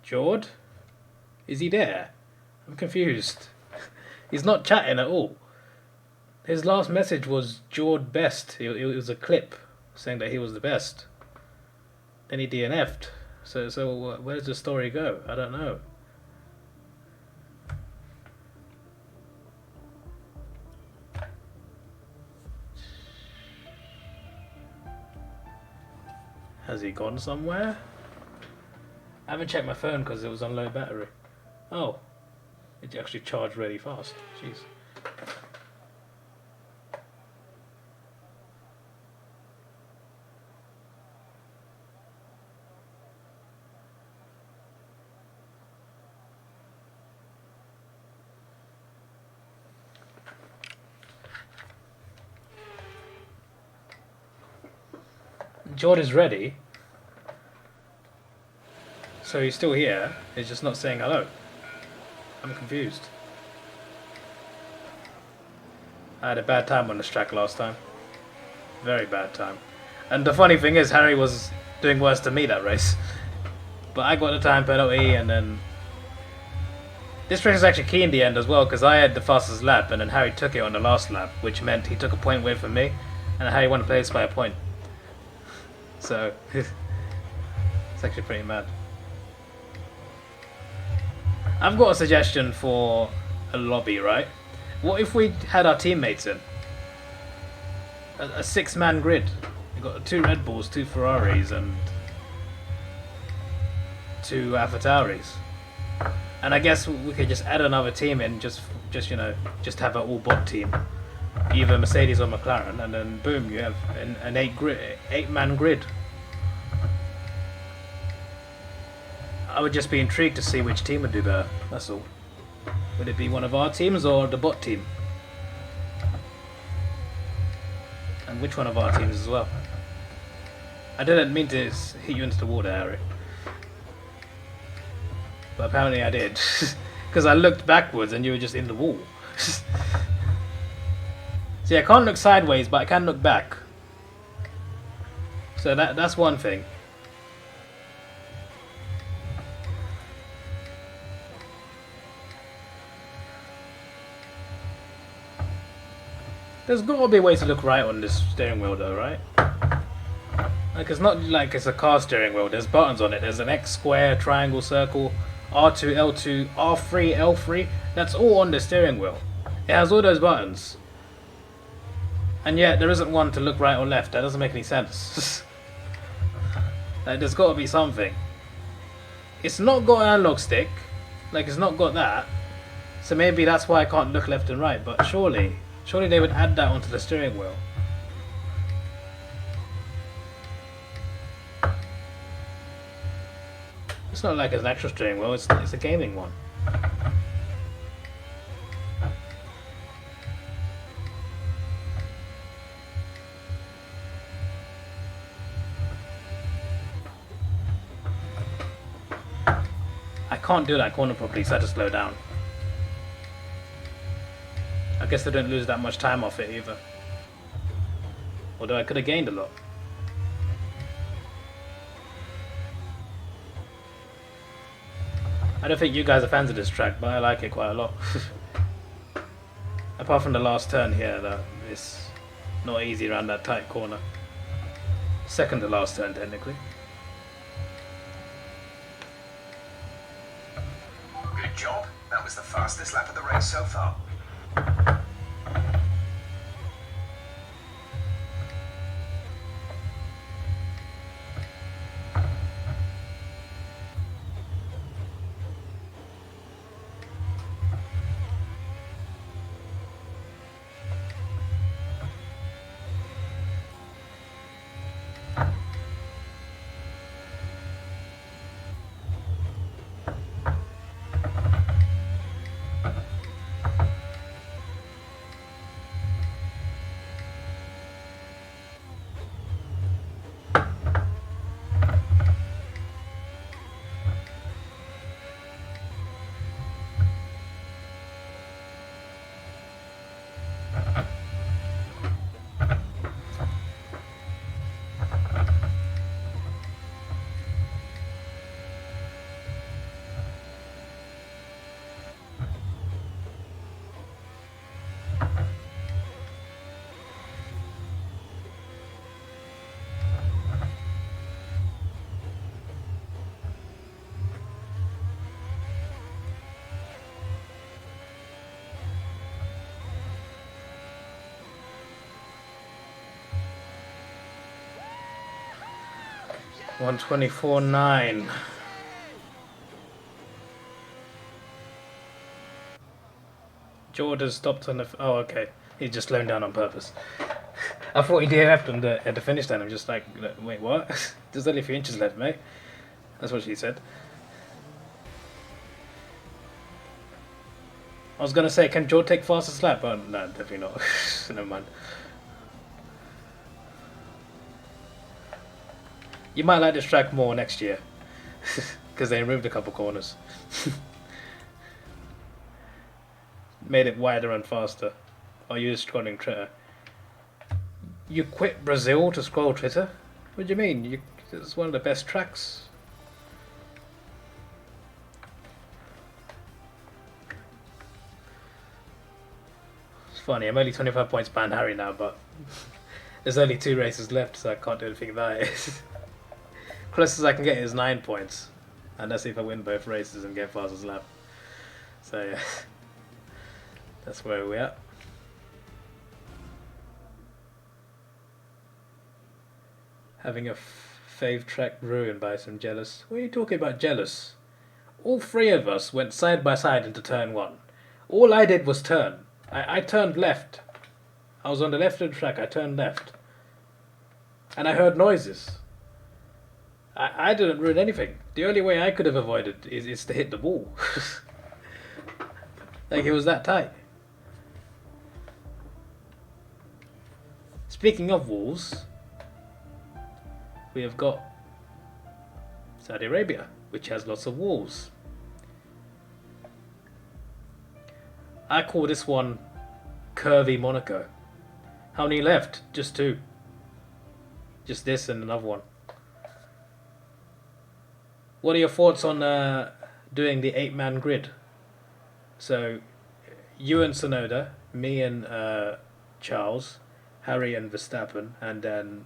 Jord? Is he there? I'm confused. He's not chatting at all. His last message was Jord best. It was a clip saying that he was the best. Then he DNF'd. So where does the story go? I don't know. Has he gone somewhere? I haven't checked my phone because it was on low battery. Oh, it actually charged really fast. Jeez. Jord is ready. So he's still here, he's just not saying hello. I'm confused. I had a bad time on this track last time. Very bad time. And the funny thing is, Harry was doing worse than me that race. But I got the time penalty, and then... This race was actually key in the end as well, because I had the fastest lap, and then Harry took it on the last lap, which meant he took a point away from me, and Harry won the place by a point. So, it's actually pretty mad. I've got a suggestion for a lobby, right? What if we had our teammates in? A 6-man grid. We've got 2 Red Bulls, 2 Ferraris, and 2 AlphaTauris. And I guess we could just add another team in, just you know, just have an all-bot team. Either Mercedes or McLaren, and then boom, you have an 8-man grid. I would just be intrigued to see which team would do better, that's all. Would it be one of our teams or the bot team? And which one of our teams as well? I didn't mean to hit you into the water, Harry. But apparently I did. Because I looked backwards and you were just in the wall. See, I can't look sideways, but I can look back. So that's one thing. There's got to be a way to look right on this steering wheel though, right? Like, it's not like it's a car steering wheel. There's buttons on it. There's an X, square, triangle, circle, R2, L2, R3, L3. That's all on the steering wheel. It has all those buttons. And yet there isn't one to look right or left. That doesn't make any sense. Like, there's got to be something. It's not got an analog stick. Like, it's not got that. So maybe that's why I can't look left and right. But surely they would add that onto the steering wheel. It's not like it's an actual steering wheel, it's a gaming one. I can't do that corner properly, so I had to slow down. I guess I didn't lose that much time off it either. Although I could have gained a lot. I don't think you guys are fans of this track, but I like it quite a lot. Apart from the last turn here, that is not easy around that tight corner. Second to last turn, technically. Good job. That was the fastest lap of the race so far. $124.9. Jordan stopped on the... Oh, okay. He's just slowing down on purpose. I thought he DNF'd at the finish line. I'm just like, wait, what? There's only a few inches left, mate. That's what she said. I was going to say, can Joe take fastest lap? Oh, no, definitely not. Never mind. You might like this track more next year. Because they removed a couple corners. Made it wider and faster. Or you just scrolling Twitter? You quit Brazil to scroll Twitter? What do you mean? It's one of the best tracks. It's funny, I'm only 25 points behind Harry now, but there's only 2 races left, so I can't do anything about it. Closest I can get is 9 points. And that's if I win both races and get fastest lap. So yeah, that's where we're at. Having a fave track ruined by some jealous. What are you talking about jealous? All 3 of us went side by side into turn 1. All I did was turn. I turned left. I was on the left of the track, I turned left. And I heard noises. I didn't ruin anything. The only way I could have avoided is to hit the wall. Like, it was that tight. Speaking of walls, we have got Saudi Arabia, which has lots of walls. I call this one Curvy Monaco. How many left? Just 2. Just this and another one. What are your thoughts on doing the 8-man grid? So, you and Sonoda, me and Charles, Harry and Verstappen, and then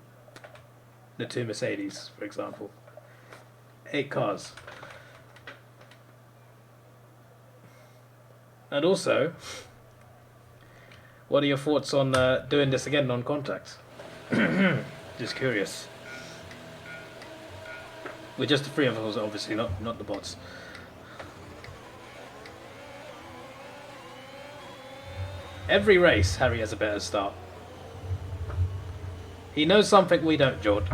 the 2 Mercedes, for example. 8 cars. And also, what are your thoughts on doing this again on contacts? Just curious. We're just the 3 of us, obviously, not the bots. Every race, Harry has a better start. He knows something we don't, George.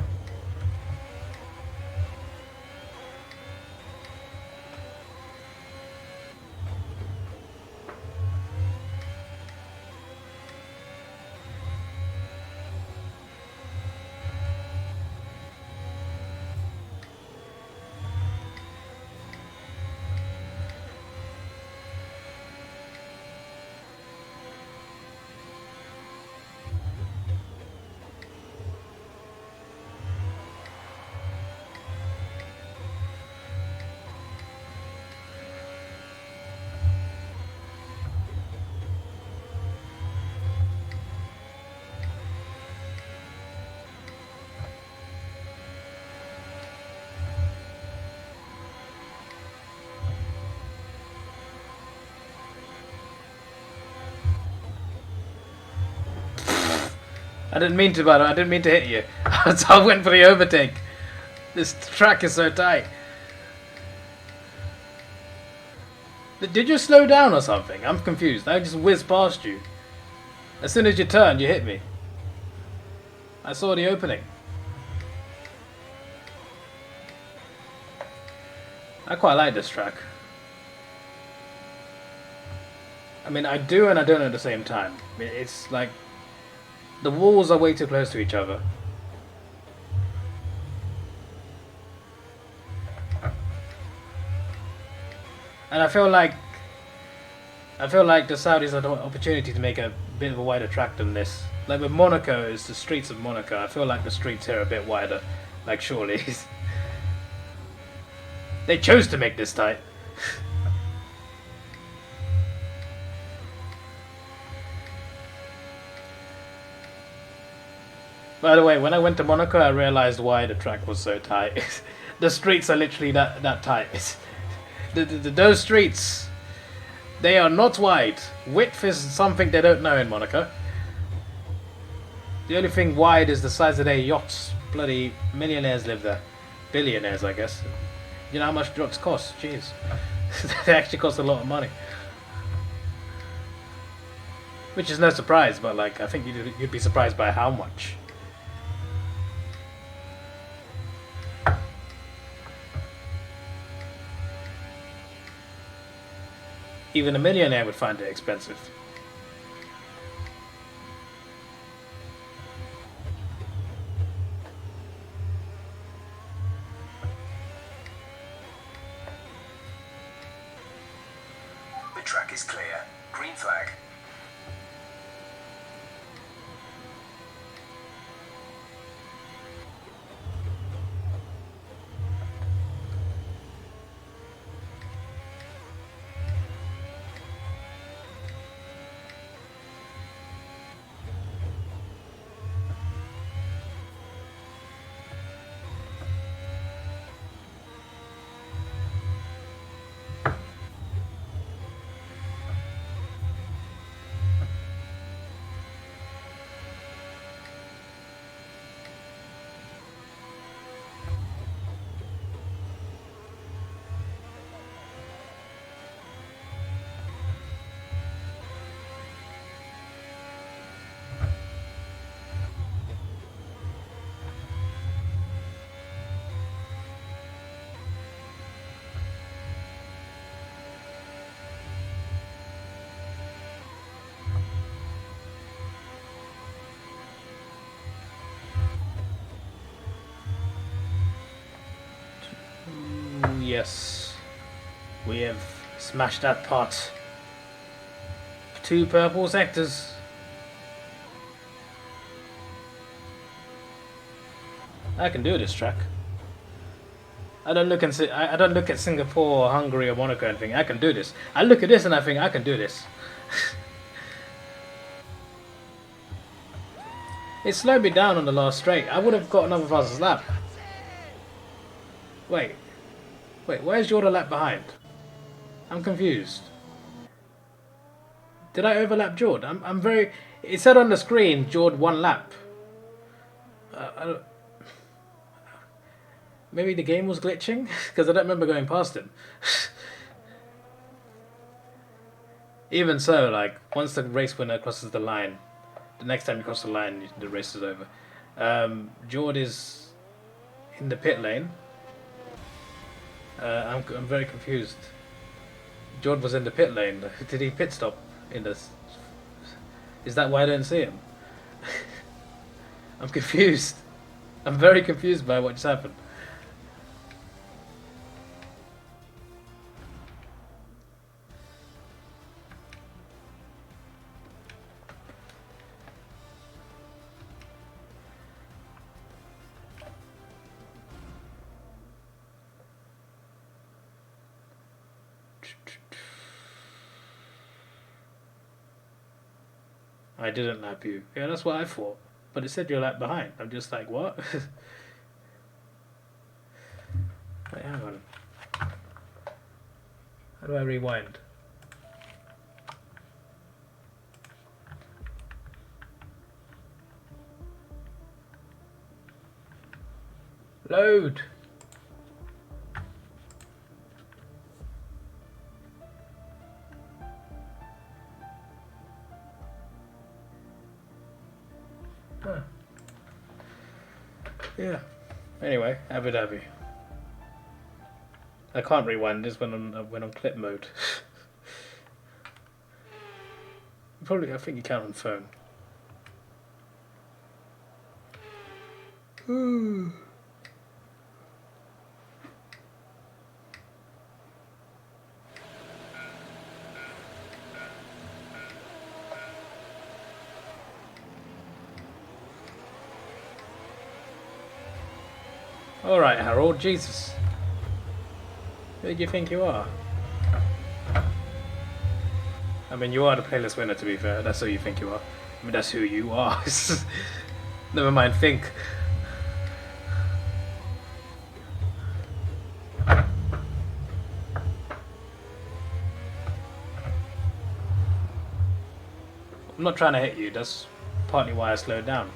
I didn't mean to, but I didn't mean to hit you. So I went for the overtake. This track is so tight. Did you slow down or something? I'm confused. I just whizzed past you. As soon as you turned, you hit me. I saw the opening. I quite like this track. I mean, I do and I don't at the same time. It's like the walls are way too close to each other. And I feel like the Saudis had an opportunity to make a bit of a wider track than this. Like with Monaco, it's the streets of Monaco. I feel like the streets here are a bit wider, like surely. They chose to make this tight. By the way, when I went to Monaco, I realized why the track was so tight. The streets are literally that tight. Those streets, they are not wide. Width is something they don't know in Monaco. The only thing wide is the size of their yachts. Bloody millionaires live there. Billionaires, I guess. You know how much yachts cost? Jeez. They actually cost a lot of money. Which is no surprise, but like I think you'd be surprised by how much. Even a millionaire would find it expensive. The track is clear. Green flag. Yes. We have smashed that pot. 2 purple sectors. I can do this track. I don't look at Singapore or Hungary or Monaco and think I can do this. I look at this and I think I can do this. It slowed me down on the last straight. I would have got another fastest lap. Wait, where's Jord a lap behind? I'm confused. Did I overlap Jord? I'm very... It said on the screen, Jord 1 lap. Maybe the game was glitching? Because I don't remember going past him. Even so, like, once the race winner crosses the line, the next time you cross the line, the race is over. Jord is in the pit lane. I'm very confused. Jord was in the pit lane. Did he pit stop in this? Is that why I didn't see him? I'm confused. I'm very confused by what just happened. I didn't lap you. Yeah, that's what I thought. But it said you're lap behind. I'm just like, what? Wait, hang on. How do I rewind? Load! Huh. Yeah. Anyway, Abu Dhabi. I can't rewind this when on clip mode. Probably, I think you can on phone. Alright, Harold, Jesus. Who do you think you are? I mean, you are the playlist winner, to be fair. That's who you think you are. I mean, that's who you are. Never mind, think. I'm not trying to hit you. That's partly why I slowed down.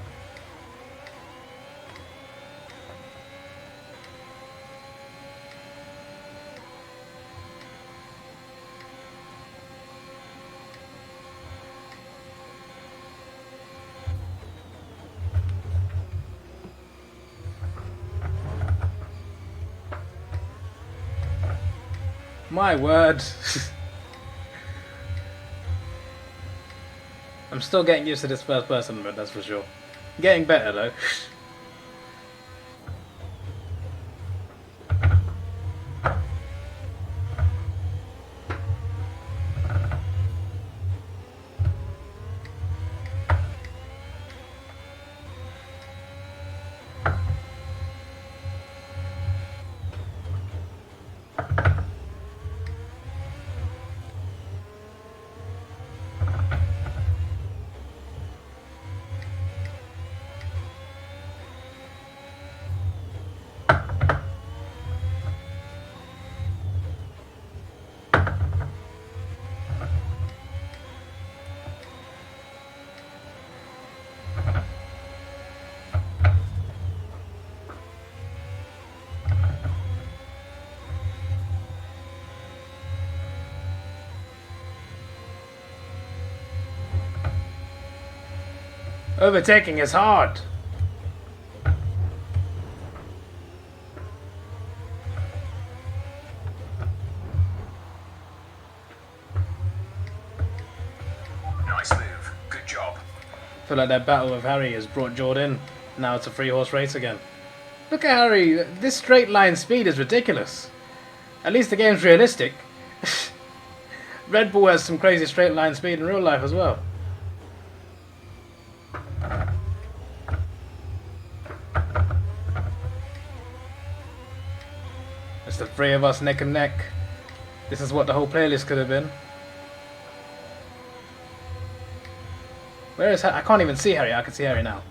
My word. I'm still getting used to this first person mode, that's for sure. Getting better though. Overtaking is hard. Nice move. Good job. I feel like that battle with Harry has brought Jordan. Now it's a 3-horse race again. Look at Harry. This straight line speed is ridiculous. At least the game's realistic. Red Bull has some crazy straight line speed in real life as well. It's the three of us neck and neck. This is what the whole playlist could have been. Where is Harry? I can't even see Harry. I can see Harry now.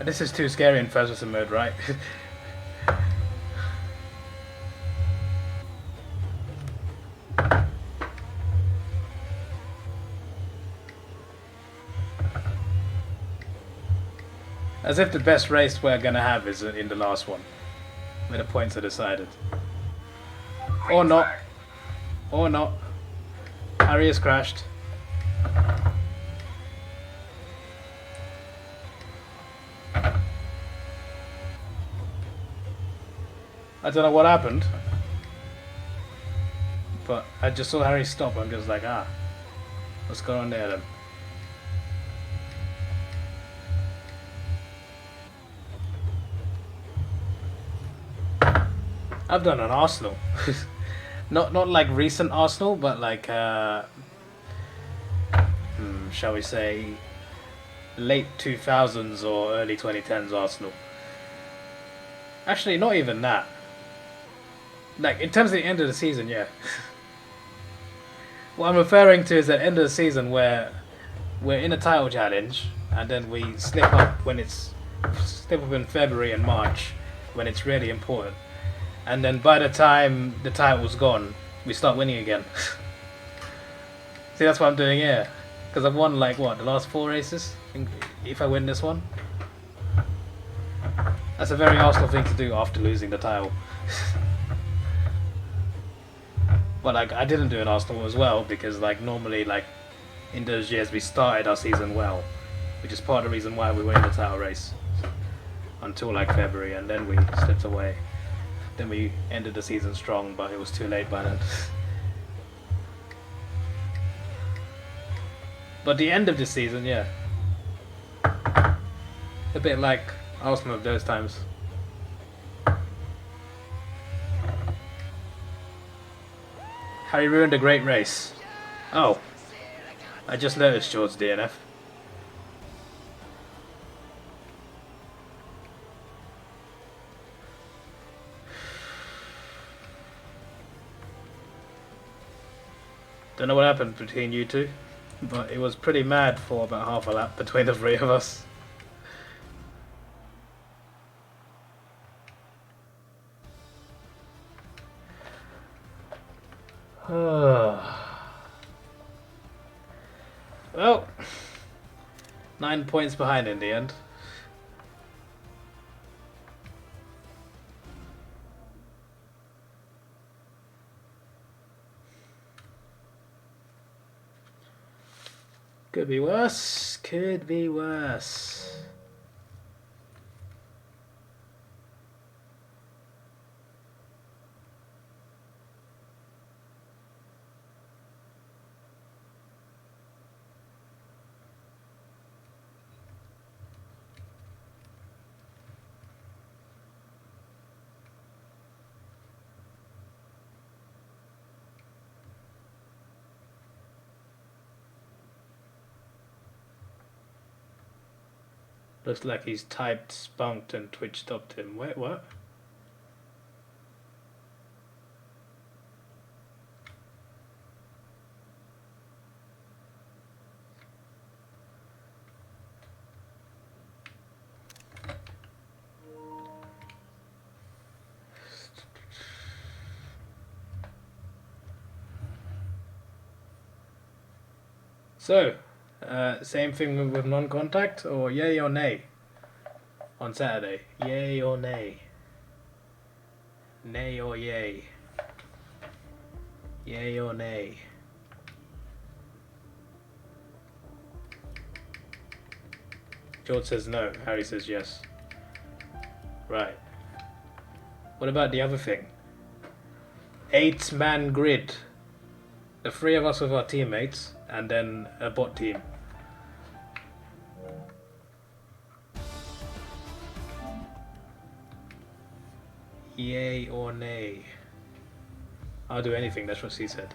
This is too scary in first person mode, right? As if the best race we're gonna have is in the last one, where the points are decided. Or not. Or not. Harry has crashed. I don't know what happened, but I just saw Harry stop. I'm just like, ah, what's going on there then? I've done an Arsenal. not like recent Arsenal, but like shall we say late 2000s or early 2010s Arsenal. Actually, not even that. Like in terms of the end of the season, yeah. What I'm referring to is the end of the season where we're in a title challenge and then we slip up in February and March when it's really important. And then by the time the title's gone, we start winning again. See, that's what I'm doing here. Because I've won, like, what, the last 4 races? If I win this one? That's a very Arsenal thing to do after losing the title. But, like, I didn't do an Arsenal as well, because, like, normally, like, in those years we started our season well. Which is part of the reason why we were in the title race. Until, like, February, and then we slipped away. Then we ended the season strong, but it was too late by then. But the end of the season, yeah. A bit like Arsenal of those times. Harry ruined a great race. Oh. I just noticed George's DNF. Don't know what happened between you two, but it was pretty mad for about half a lap between the three of us. Well, 9 points behind in the end. Could be worse. Could be worse. Looks like he's typed spunked and Twitch stopped him. Wait, what? So, same thing with non-contact, or yay or nay on Saturday? Yay or nay? Nay or yay? Yay or nay? George says no, Harry says yes. Right. What about the other thing? 8-man grid. The 3 of us with our teammates. and then a bot team. Yay or nay? I'll do anything, that's what she said.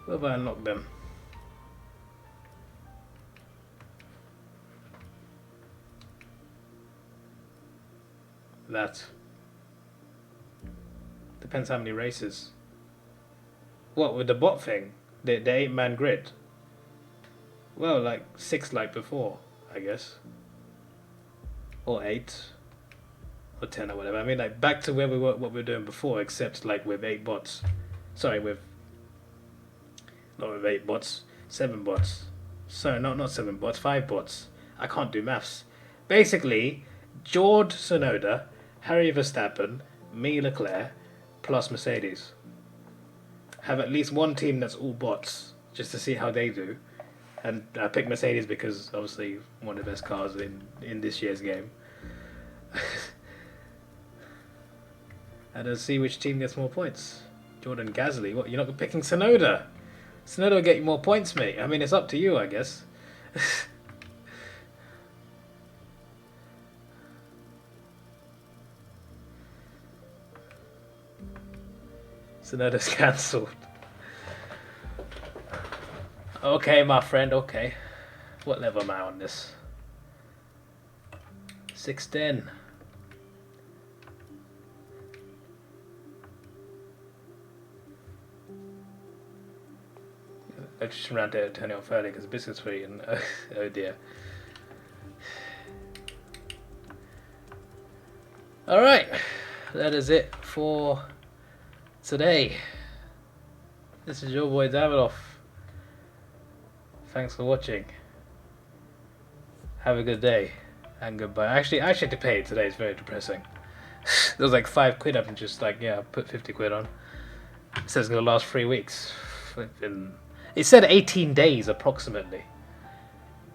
Where have I unlocked them? That. Depends how many races. What, with the bot thing? The 8-man grid? Well, like 6 like before, I guess. Or 8. Or 10 or whatever. I mean, like, back to where we were, what we were doing before, except like with 8 bots. Sorry, with... Not with 8 bots. 7 bots. Sorry, not 7 bots, 5 bots. I can't do maths. Basically, George Tsunoda, Harry Verstappen, me Leclerc, plus Mercedes. Have at least one team that's all bots, just to see how they do. And I picked Mercedes because obviously one of the best cars in this year's game. And let's see which team gets more points. Jordan Gasly, what, you're not picking Tsunoda? Tsunoda will get you more points, mate. I mean, it's up to you, I guess. Tsunoda's cancelled. Okay, my friend, okay. What level am I on this? 610. I just ran to turn it off early because the biscuit's free and oh dear. Alright, that is it for today. This is your boy Davidoff. Thanks for watching. Have a good day and goodbye. Actually, I had to pay today. It's very depressing. There was like £5 up and just like, yeah, I put 50 quid on. It says it's gonna last 3 weeks. It said 18 days approximately.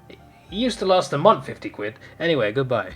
It used to last a month, 50 quid. Anyway, goodbye.